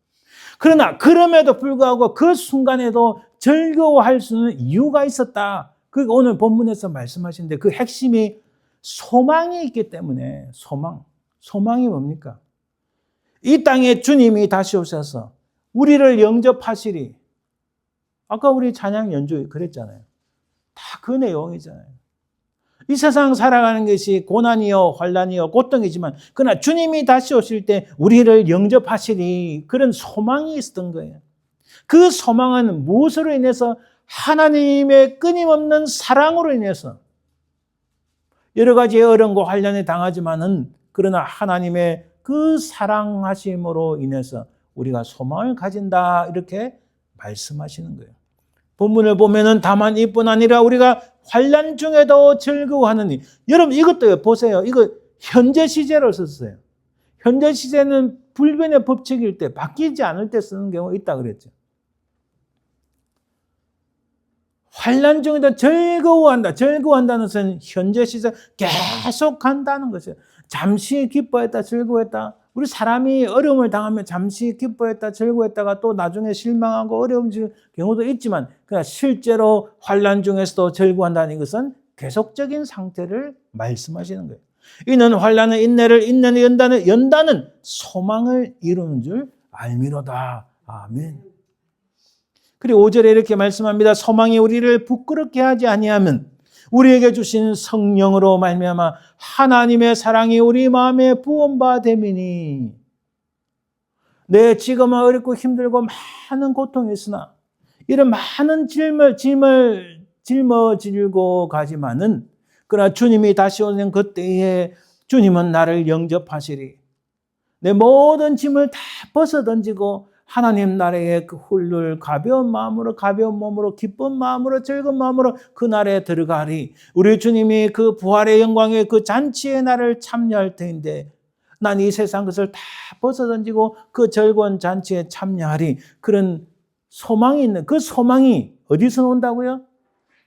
그러나 그럼에도 불구하고 그 순간에도 즐거워할 수 있는 이유가 있었다. 그 오늘 본문에서 말씀하시는데 그 핵심이 소망이 있기 때문에 소망이 뭡니까? 이 땅에 주님이 다시 오셔서 우리를 영접하시리. 아까 우리 찬양 연주 그랬잖아요. 다 그 내용이잖아요. 이 세상 살아가는 것이 고난이요 환난이요 고통이지만 그러나 주님이 다시 오실 때 우리를 영접하시리. 그런 소망이 있었던 거예요. 그 소망은 무엇으로 인해서 하나님의 끊임없는 사랑으로 인해서 여러 가지의 어려움과 환난에 당하지만은 그러나 하나님의 그 사랑하심으로 인해서 우리가 소망을 가진다 이렇게 말씀하시는 거예요. 본문을 보면은 다만 이뿐 아니라 우리가 환난 중에도 즐거워하느니 여러분 이것도 보세요. 이거 현재 시제로 썼어요. 현재 시제는 불변의 법칙일 때 바뀌지 않을 때 쓰는 경우가 있다 그랬죠. 환난 중에도 즐거워한다. 즐거워한다는 것은 현재 시제 계속 간다는 것이에요. 잠시 기뻐했다, 즐거워했다. 우리 사람이 어려움을 당하면 잠시 기뻐했다, 즐거워했다가 또 나중에 실망하고 어려운 경우도 있지만 그러나 실제로 환난 중에서도 즐거워한다는 것은 계속적인 상태를 말씀하시는 거예요. 이는 환난은 인내를, 인내는 연단은 소망을 이루는 줄 알미로다. 아멘. 그리고 5절에 이렇게 말씀합니다. 소망이 우리를 부끄럽게 하지 아니하면 우리에게 주신 성령으로 말미암아 하나님의 사랑이 우리 마음에 부은바 됨이니. 네, 지금은 어렵고 힘들고 많은 고통이 있으나 이런 많은 짐을 짊어지고 가지만은 그러나 주님이 다시 오는 그때에 주님은 나를 영접하시리. 내 모든 짐을 다 벗어던지고 하나님 나라의 그 훌륭 가벼운 마음으로 가벼운 몸으로 기쁜 마음으로 즐거운 마음으로 그 날에 들어가리. 우리 주님이 그 부활의 영광의 그 잔치에 나를 참여할 터인데 난 이 세상 것을 다 벗어던지고 그 즐거운 잔치에 참여하리. 그런 소망이 있는 그 소망이 어디서 온다고요?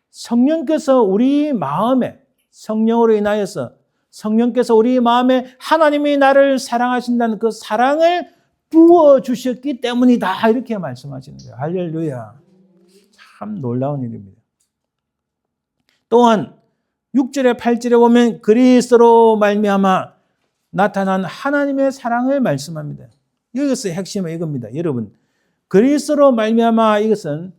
성령께서 우리 마음에 성령으로 인하여서 성령께서 우리 마음에 하나님이 나를 사랑하신다는 그 사랑을 부어주셨기 때문이다. 이렇게 말씀하시는 거예요. 할렐루야. 참 놀라운 일입니다. 또한 6절에 8절에 보면 그리스도로 말미암아 나타난 하나님의 사랑을 말씀합니다. 여기서 핵심은 이겁니다. 여러분, 그리스도로 말미암아 이것은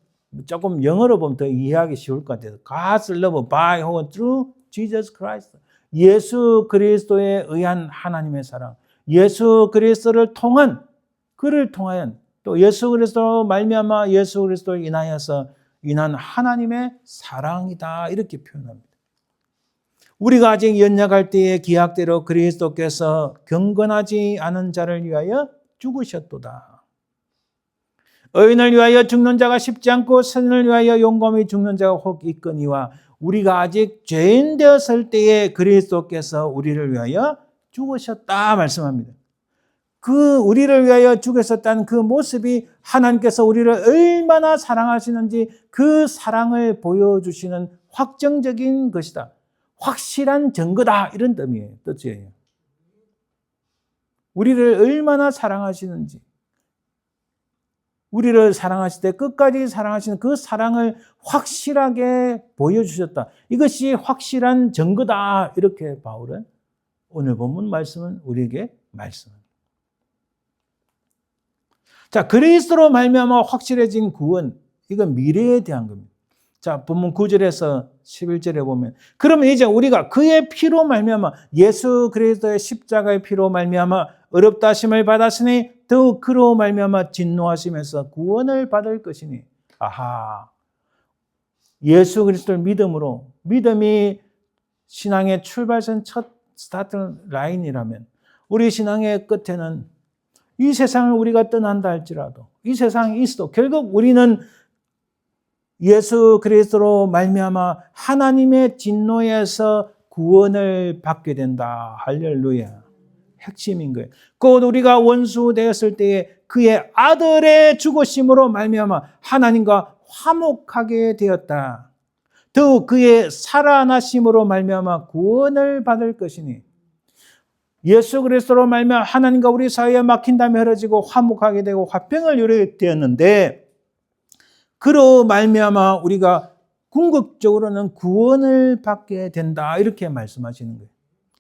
조금 영어로 보면 더 이해하기 쉬울 것 같아요. God's love by 혹은 through Jesus Christ. 예수 그리스도에 의한 하나님의 사랑. 예수 그리스도를 통한 그를 통하여 또 예수 그리스도로 말미암아 예수 그리스도를 인하여서 인한 하나님의 사랑이다 이렇게 표현합니다. 우리가 아직 연약할 때의 기약대로 그리스도께서 경건하지 않은 자를 위하여 죽으셨도다. 의인을 위하여 죽는 자가 쉽지 않고 선인을 위하여 용감히 죽는 자가 혹 있거니와 우리가 아직 죄인 되었을 때에 그리스도께서 우리를 위하여 죽으셨다 말씀합니다. 그 우리를 위하여 죽으셨다는 그 모습이 하나님께서 우리를 얼마나 사랑하시는지 그 사랑을 보여주시는 확정적인 것이다. 확실한 증거다 이런 뜻이에요. 우리를 얼마나 사랑하시는지 우리를 사랑하실 때 끝까지 사랑하시는 그 사랑을 확실하게 보여주셨다. 이것이 확실한 증거다. 이렇게 바울은 오늘 본문 말씀은 우리에게 말씀합니다. 자, 그리스도로 말미암아 확실해진 구원, 이건 미래에 대한 겁니다. 자, 본문 9절에서 11절에 보면 그러면 이제 우리가 그의 피로 말미암아 예수 그리스도의 십자가의 피로 말미암아 어렵다 하심을 받았으니 더욱 그로 말미암아 진노하심에서 구원을 받을 것이니 아하 예수 그리스도를 믿음으로 믿음이 신앙의 출발선 첫 스타트 라인이라면 우리 신앙의 끝에는 이 세상을 우리가 떠난다 할지라도 이 세상이 있어도 결국 우리는 예수 그리스도로 말미암아 하나님의 진노에서 구원을 받게 된다. 할렐루야. 핵심인 거예요. 곧 우리가 원수 되었을 때에 그의 아들의 죽으심으로 말미암아 하나님과 화목하게 되었다. 더욱 그의 살아나심으로 말미암아 구원을 받을 것이니 예수 그리스도로 말미암아 하나님과 우리 사이에 막힌 담이 흐려지고 화목하게 되고 화평을 이루게 되었는데 그로 말미암아 우리가 궁극적으로는 구원을 받게 된다. 이렇게 말씀하시는 거예요.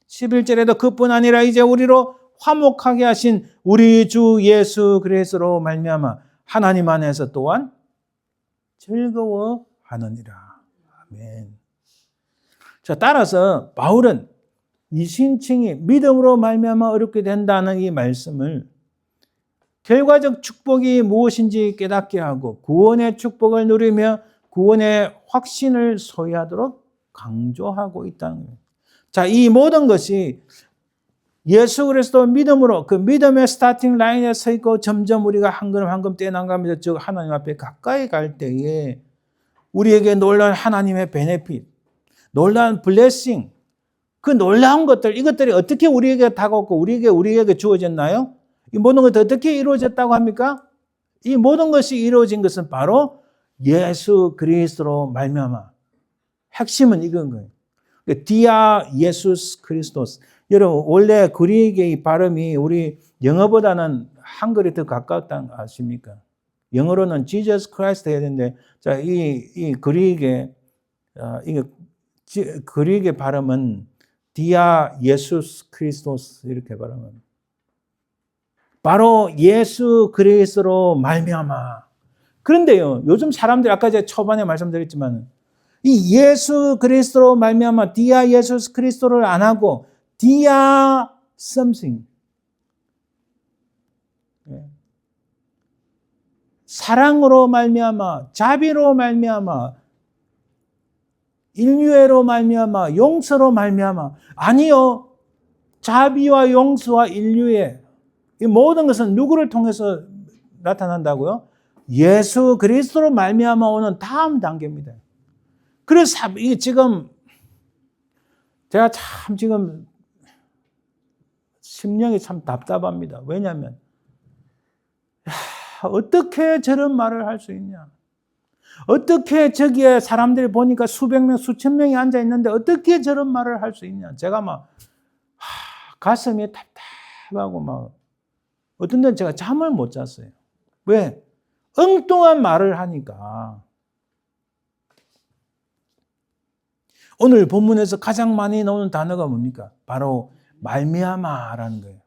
11절에도 그뿐 아니라 이제 우리로 화목하게 하신 우리 주 예수 그리스도로 말미암아 하나님 안에서 또한 즐거워하느니라. 아멘. 자, 따라서 바울은 이 신칭이 믿음으로 말미암아 어렵게 된다는 이 말씀을 결과적 축복이 무엇인지 깨닫게 하고 구원의 축복을 누리며 구원의 확신을 소유하도록 강조하고 있다는 거예요. 자, 이 모든 것이 예수 그리스도 믿음으로 그 믿음의 스타팅 라인에 서 있고 점점 우리가 한 걸음 한 걸음 떼나가면서 저 하나님 앞에 가까이 갈 때에 우리에게 놀라운 하나님의 베네핏, 놀라운 블레싱, 그 놀라운 것들, 이것들이 어떻게 우리에게 다가오고 우리에게 주어졌나요? 이 모든 것이 어떻게 이루어졌다고 합니까? 이 모든 것이 이루어진 것은 바로 예수 그리스도로 말미암아. 핵심은 이건 거예요. 디아 예수스 그리스도스. 여러분 원래 그리스의 발음이 우리 영어보다는 한글이 더 가까웠다는 거 아십니까? 영어로는 Jesus Christ 해야 되는데 자, 이 그리스의 그리스의 발음은 디아 예수스 그리스도스 이렇게 발음합니다. 바로 예수 그리스도로 말미암아. 그런데요, 요즘 사람들이 아까 제가 초반에 말씀드렸지만 이 예수 그리스도로 말미암아 디아 예수 그리스도를 안 하고 디아 something 사랑으로 말미암아 자비로 말미암아 인류애로 말미암아 용서로 말미암아 아니요 자비와 용서와 인류애 이 모든 것은 누구를 통해서 나타난다고요? 예수 그리스도로 말미암아 오는 다음 단계입니다. 그래서 이게 지금 제가 참 지금 심령이 참 답답합니다. 왜냐하면 어떻게 저런 말을 할 수 있냐? 어떻게 저기에 사람들이 보니까 수백 명, 수천 명이 앉아 있는데 어떻게 저런 말을 할 수 있냐? 제가 막 가슴이 답답하고 막 어떤 데는 제가 잠을 못 잤어요. 왜? 엉뚱한 말을 하니까. 오늘 본문에서 가장 많이 나오는 단어가 뭡니까? 바로 말미암아라는 거예요.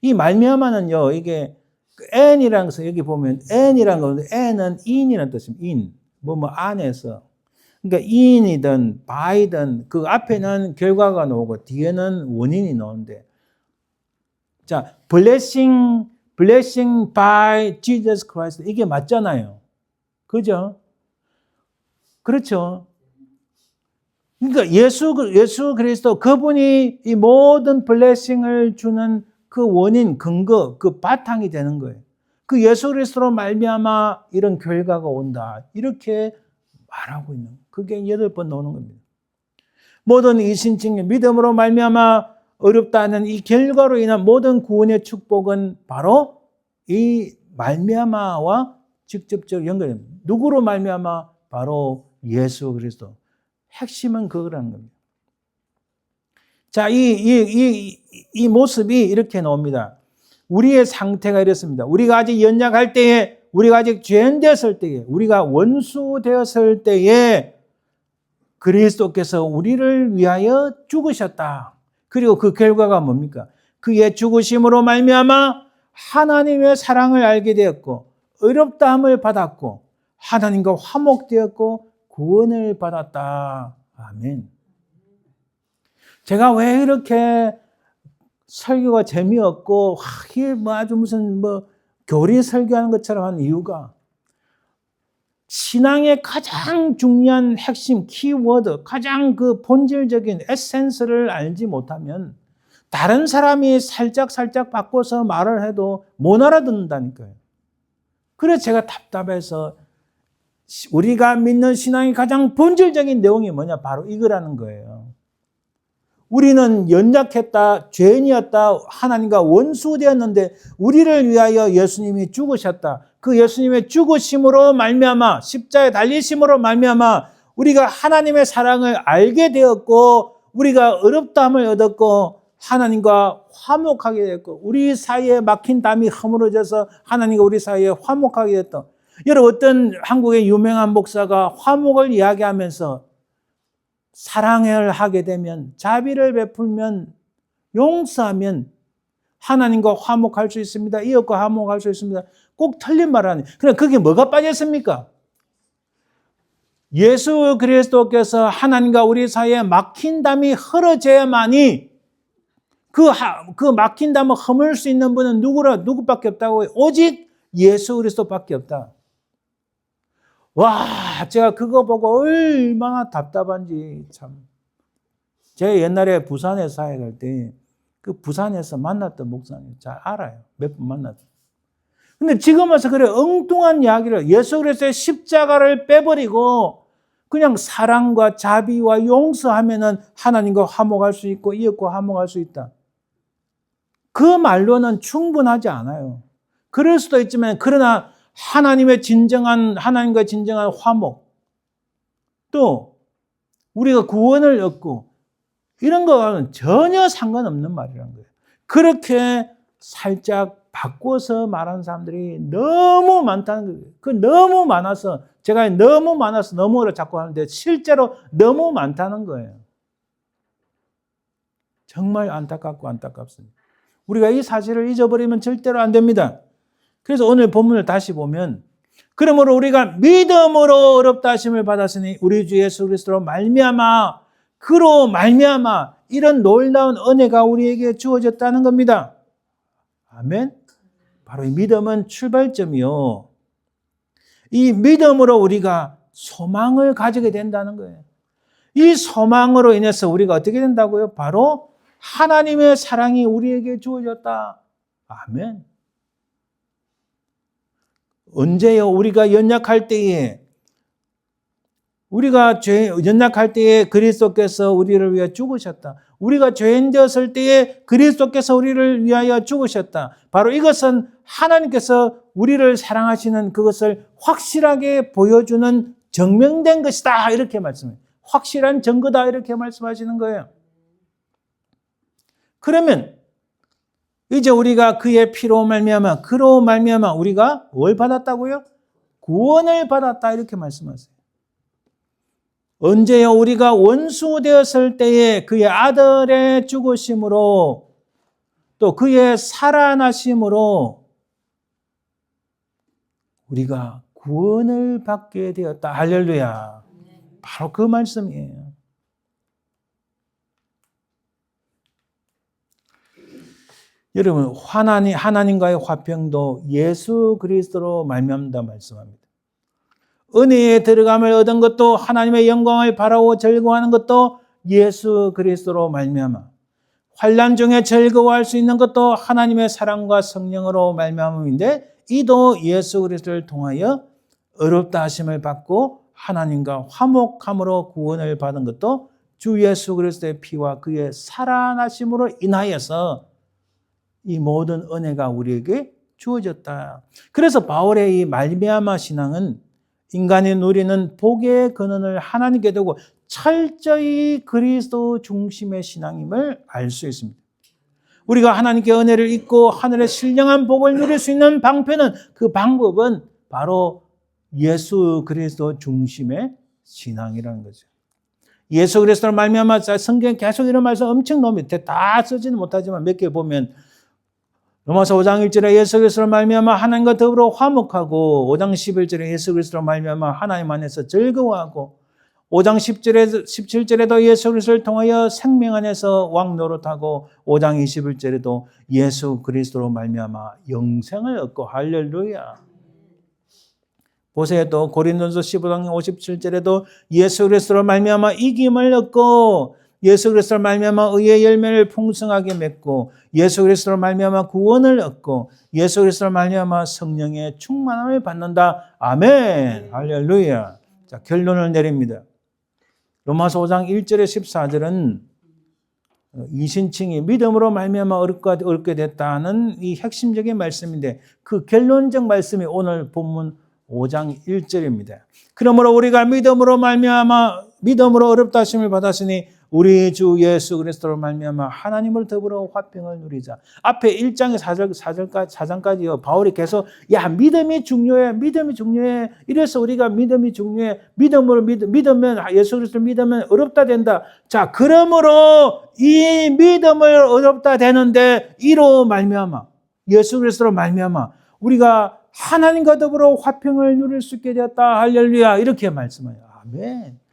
이 말미암아는요, 이게 n이라는 것을 여기 보면 n이라는 거는 n은 in이라는 뜻입니다. in. 뭐 안에서. 그러니까 in이든 by든 그 앞에는 결과가 나오고 뒤에는 원인이 나오는데 자, blessing by Jesus Christ 이게 맞잖아요. 그죠? 그렇죠. 그러니까 예수 그리스도 그분이 이 모든 블레싱을 주는 그 원인, 근거, 그 바탕이 되는 거예요. 그 예수 그리스도로 말미암아 이런 결과가 온다. 이렇게 말하고 있는 거예요. 그게 8번 나오는 겁니다. 모든 이신칭의 믿음으로 말미암아 어렵다는 이 결과로 인한 모든 구원의 축복은 바로 이 말미암아와 직접적으로 연결됩니다. 누구로 말미암아? 바로 예수 그리스도. 핵심은 그거라는 겁니다. 자, 이 모습이 이렇게 나옵니다. 우리의 상태가 이렇습니다. 우리가 아직 연약할 때에, 우리가 아직 죄인 되었을 때에, 우리가 원수 되었을 때에 그리스도께서 우리를 위하여 죽으셨다. 그리고 그 결과가 뭡니까? 그의 죽으심으로 말미암아 하나님의 사랑을 알게 되었고 의롭다함을 받았고 하나님과 화목되었고 구원을 받았다. 아멘. 제가 왜 이렇게 설교가 재미없고 이게 뭐 아주 무슨 교리 설교하는 것처럼 하는 이유가 신앙의 가장 중요한 핵심 키워드, 가장 그 본질적인 에센스를 알지 못하면 다른 사람이 살짝 바꿔서 말을 해도 못 알아듣는다니까요. 그래서 제가 답답해서 우리가 믿는 신앙의 가장 본질적인 내용이 뭐냐? 바로 이거라는 거예요. 우리는 연약했다, 죄인이었다, 하나님과 원수되었는데 우리를 위하여 예수님이 죽으셨다. 그 예수님의 죽으심으로 말미암아, 십자가에 달리심으로 말미암아 우리가 하나님의 사랑을 알게 되었고 우리가 의롭다함을 얻었고 하나님과 화목하게 됐고 우리 사이에 막힌 담이 허물어져서 하나님과 우리 사이에 화목하게 됐다. 여러분 어떤 한국의 유명한 목사가 화목을 이야기하면서 사랑을 하게 되면 자비를 베풀면 용서하면 하나님과 화목할 수 있습니다. 이웃과 화목할 수 있습니다. 꼭 틀린 말 아니에요. 그럼 그게 뭐가 빠졌습니까? 예수 그리스도께서 하나님과 우리 사이에 막힌 담이 흐러져야만이 그 막힌 담을 허물 수 있는 분은 누구밖에 없다고 해요? 오직 예수 그리스도밖에 없다. 와, 제가 그거 보고 얼마나 답답한지 참. 제가 옛날에 부산에 사역할 때 그 부산에서 만났던 목사님 잘 알아요. 몇 번 만났어요. 근데 지금 와서 그래 엉뚱한 이야기를 예수 그리스도의 십자가를 빼버리고 그냥 사랑과 자비와 용서하면은 하나님과 화목할 수 있고 이웃과 화목할 수 있다. 그 말로는 충분하지 않아요. 그럴 수도 있지만 그러나 하나님과 진정한 화목 또 우리가 구원을 얻고 이런 거와는 전혀 상관없는 말이라는 거예요. 그렇게 살짝 바꿔서 말하는 사람들이 너무 많다는 거예요. 그 너무 많아서 제가 너무 많아서 너무를 자꾸 하는데 실제로 너무 많다는 거예요. 정말 안타깝습니다. 우리가 이 사실을 잊어버리면 절대로 안 됩니다. 그래서 오늘 본문을 다시 보면 그러므로 우리가 믿음으로 어렵다 하심을 받았으니 우리 주 예수 그리스도로 말미암아 그로 말미암아 이런 놀라운 은혜가 우리에게 주어졌다는 겁니다. 아멘. 바로 이 믿음은 출발점이요. 이 믿음으로 우리가 소망을 가지게 된다는 거예요. 이 소망으로 인해서 우리가 어떻게 된다고요? 바로 하나님의 사랑이 우리에게 주어졌다. 아멘. 언제요? 우리가 연약할 때에 그리스도께서 우리를 위해 죽으셨다. 우리가 죄인 되었을 때에 그리스도께서 우리를 위하여 죽으셨다. 바로 이것은 하나님께서 우리를 사랑하시는 그것을 확실하게 보여주는 증명된 것이다. 이렇게 말씀해요. 확실한 증거다. 이렇게 말씀하시는 거예요. 그러면 이제 우리가 그의 피로 말미암아 그로 말미암아 우리가 뭘 받았다고요? 구원을 받았다. 이렇게 말씀하세요. 언제요? 우리가 원수 되었을 때에 그의 아들의 죽으심으로 또 그의 살아나심으로 우리가 구원을 받게 되었다. 할렐루야. 바로 그 말씀이에요. 여러분, 하나님과의 화평도 예수 그리스도로 말미암다 말씀합니다. 은혜에 들어감을 얻은 것도 하나님의 영광을 바라고 즐거워하는 것도 예수 그리스도로 말미암아. 환난 중에 즐거워할 수 있는 것도 하나님의 사랑과 성령으로 말미암음인데 이도 예수 그리스도를 통하여 어렵다 하심을 받고 하나님과 화목함으로 구원을 받은 것도 주 예수 그리스도의 피와 그의 살아나심으로 인하여서 이 모든 은혜가 우리에게 주어졌다. 그래서 바울의 이 말미암아 신앙은 인간이 누리는 복의 근원을 하나님께 두고 철저히 그리스도 중심의 신앙임을 알 수 있습니다. 우리가 하나님께 은혜를 잊고 하늘의 신령한 복을 누릴 수 있는 방편은 그 방법은 바로 예수 그리스도 중심의 신앙이라는 거죠. 예수 그리스도로 말미암아 성경에 계속 이런 말씀 엄청 너무 밑에 다 쓰지는 못하지만 몇 개 보면 로마서 5장 1절에 예수 그리스도로 말미암아 하나님과 더불어 화목하고 5장 11절에 예수 그리스도로 말미암아 하나님 안에서 즐거워하고 5장 17절에도 예수 그리스도를 통하여 생명 안에서 왕노릇하고 5장 21절에도 예수 그리스도로 말미암아 영생을 얻고 할렐루야. 보세요. 또 고린도서 15장 57절에도 예수 그리스도로 말미암아 이김을 얻고 예수 그리스도로 말미암아 의의 열매를 풍성하게 맺고 예수 그리스도로 말미암아 구원을 얻고 예수 그리스도로 말미암아 성령의 충만함을 받는다. 아멘. 할렐루야. 자, 결론을 내립니다. 로마서 5장 1절에 14절은 이신칭이 믿음으로 말미암아 얻게 됐다는 이 핵심적인 말씀인데 그 결론적 말씀이 오늘 본문 5장 1절입니다. 그러므로 우리가 믿음으로 어렵다 하심을 받았으니 우리 주 예수 그리스도로 말미암아 하나님을 더불어 화평을 누리자. 앞에 1장의 4장까지요. 바울이 계속 믿음이 중요해. 이래서 우리가 믿음이 중요해. 믿으면 예수 그리스도를 믿으면 어렵다 된다. 자, 그러므로 이 믿음을 어렵다 되는데 이로 말미암아 예수 그리스도로 말미암아 우리가 하나님과 더불어 화평을 누릴 수 있게 되었다. 할렐루야. 이렇게 말씀해요. 아멘.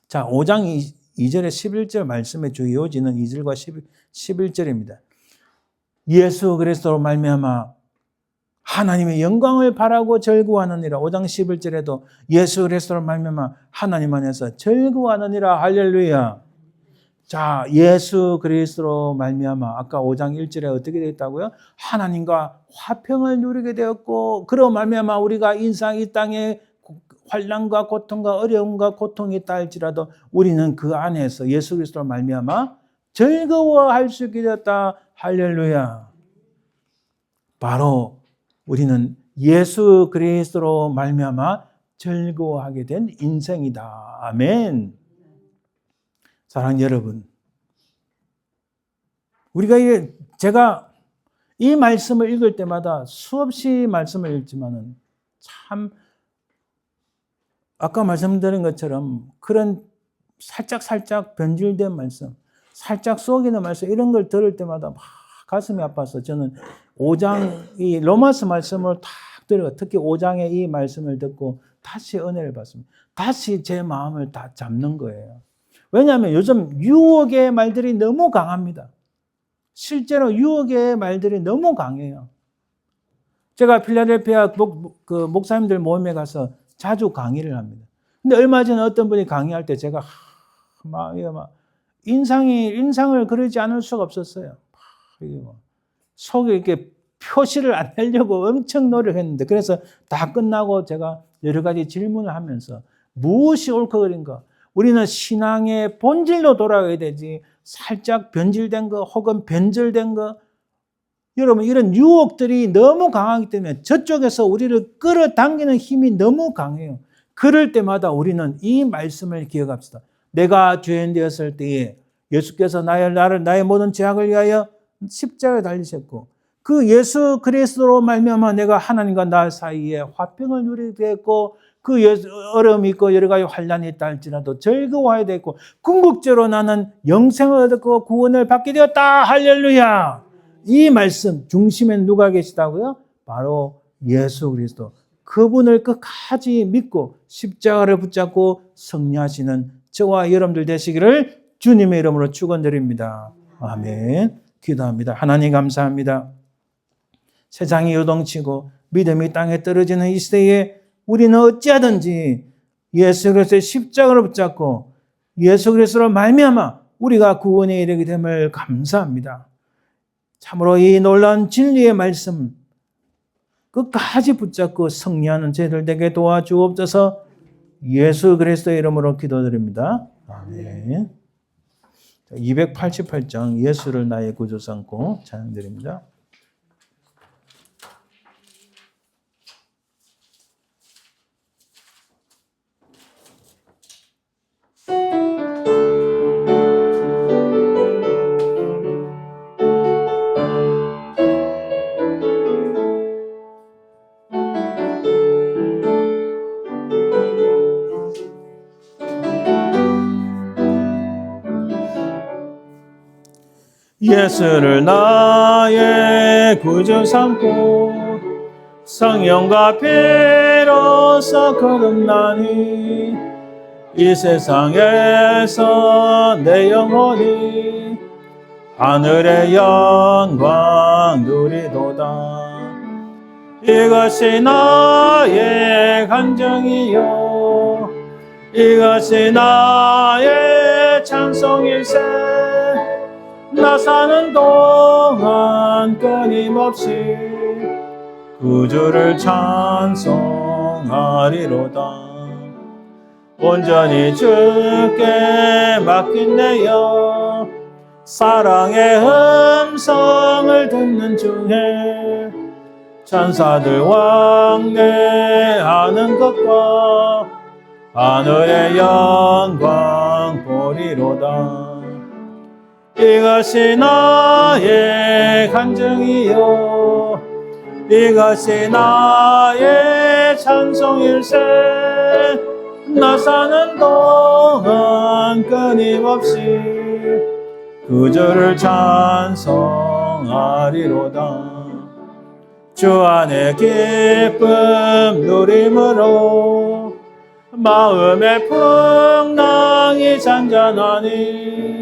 자, 5장 2절에 11절 말씀의 주 요지는 2절과 11절입니다. 예수 그리스도로 말미암아 하나님의 영광을 바라고 즐거워하느니라. 5장 11절에도 예수 그리스도로 말미암아 하나님 안에서 즐거워하느니라. 할렐루야. 자, 예수 그리스도로 말미암아 아까 5장 1절에 어떻게 되었다고요? 하나님과 화평을 누리게 되었고 그로 말미암아 우리가 이 땅에 환난과 고통과 어려움과 고통이 있다 할지라도 우리는 그 안에서 예수 그리스도로 말미암아 즐거워할 수 있게 되었다. 할렐루야. 바로 우리는 예수 그리스도로 말미암아 즐거워하게 된 인생이다. 아멘. 사랑하는 여러분, 제가 이 말씀을 읽을 때마다 수없이 말씀을 읽지만은 참 아까 말씀드린 것처럼 그런 살짝 변질된 말씀, 살짝 속이는 말씀 이런 걸 들을 때마다 막 가슴이 아파서 저는 5장 이 로마서 말씀을 딱 들어요. 특히 5장의 이 말씀을 듣고 다시 은혜를 받습니다. 다시 제 마음을 다 잡는 거예요. 왜냐하면 요즘 유혹의 말들이 너무 강합니다. 실제로 유혹의 말들이 너무 강해요. 제가 필라델피아 목사님들 모임에 가서 자주 강의를 합니다. 근데 얼마 전에 어떤 분이 강의할 때 제가 인상을 그러지 않을 수가 없었어요. 속에 이렇게 표시를 안 하려고 엄청 노력했는데 그래서 다 끝나고 제가 여러 가지 질문을 하면서 무엇이 옳고 그른가? 우리는 신앙의 본질로 돌아가야 되지 살짝 변질된 거 혹은 변절된 거 여러분 이런 유혹들이 너무 강하기 때문에 저쪽에서 우리를 끌어당기는 힘이 너무 강해요. 그럴 때마다 우리는 이 말씀을 기억합시다. 내가 죄인 되었을 때에 예수께서 나의 모든 죄악을 위하여 십자가에 달리셨고 그 예수 그리스도로 말미암아 내가 하나님과 나 사이에 화평을 누리게 됐고 그 어려움이 있고 여러 가지 환난이 있다 할지라도 즐거워해야 되고 궁극적으로 나는 영생을 얻고 구원을 받게 되었다. 할렐루야. 이 말씀 중심에 누가 계시다고요? 바로 예수 그리스도. 그분을 끝까지 믿고 십자가를 붙잡고 승리하시는 저와 여러분들 되시기를 주님의 이름으로 축원드립니다. 아멘. 기도합니다. 하나님 감사합니다. 세상이 요동치고 믿음이 땅에 떨어지는 이 시대에 우리는 어찌하든지 예수 그리스도의 십자가를 붙잡고 예수 그리스도로 말미암아 우리가 구원에 이르게 됨을 감사합니다. 참으로 이 놀라운 진리의 말씀 끝까지 붙잡고 승리하는 저희들 되게 도와주옵소서. 예수 그리스도의 이름으로 기도드립니다. 아멘. 288장 예수를 나의 구주 삼고 찬양드립니다. 예수를 나의 구주 삼고 성령과 피로써 거듭나니 이 세상에서 내 영혼이 하늘의 영광 누리도다. 이것이 나의 간증이요 이것이 나의 찬송일세. 나 사는 동안 끊임없이 구주를 찬송하리로다. 온전히 주께 맡긴 내여 사랑의 음성을 듣는 중에 천사들 왕래하는 것과 하늘의 영광 보리로다. 이것이 나의 간증이요 이것이 나의 찬송일세. 나 사는 동안 끊임없이 구주를 찬송하리로다. 주 안에 기쁨 누림으로 마음의 풍랑이 잔잔하니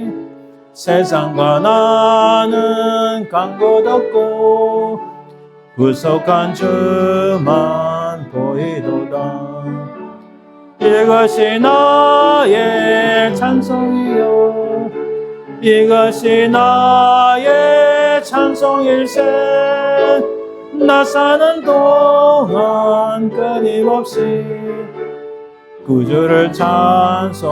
세상과 나는 간 곳 없고 구속한 주만 보이도다. 이것이 나의 찬송이요 이것이 나의 찬송일세. 나 사는 동안 끊임없이 구주를 찬송하리로다.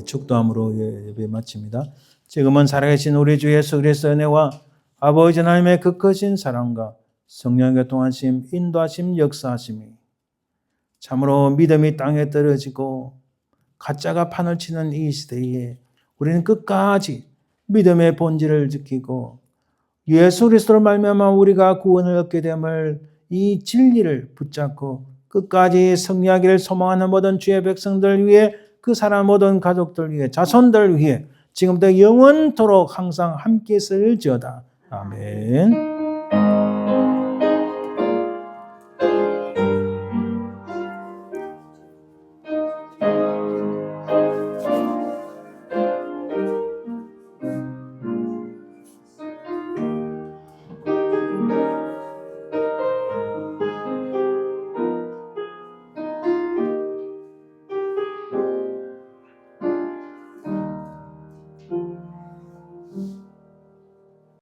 축도함으로 예배 마칩니다. 지금은 살아계신 우리 주 예수 그리스도의 은혜와 아버지 하나님의 그 크신 사랑과 성령의 교통하심, 인도하심, 역사하심이 참으로 믿음이 땅에 떨어지고 가짜가 판을 치는 이 시대에 우리는 끝까지 믿음의 본질을 지키고 예수 그리스도로 말미암아 우리가 구원을 얻게 됨을 이 진리를 붙잡고 끝까지 승리하기를 소망하는 모든 주의 백성들 위해 그 사람 모든 가족들 위해 자손들 위해 지금부터 영원토록 항상 함께 있을지어다. 아멘.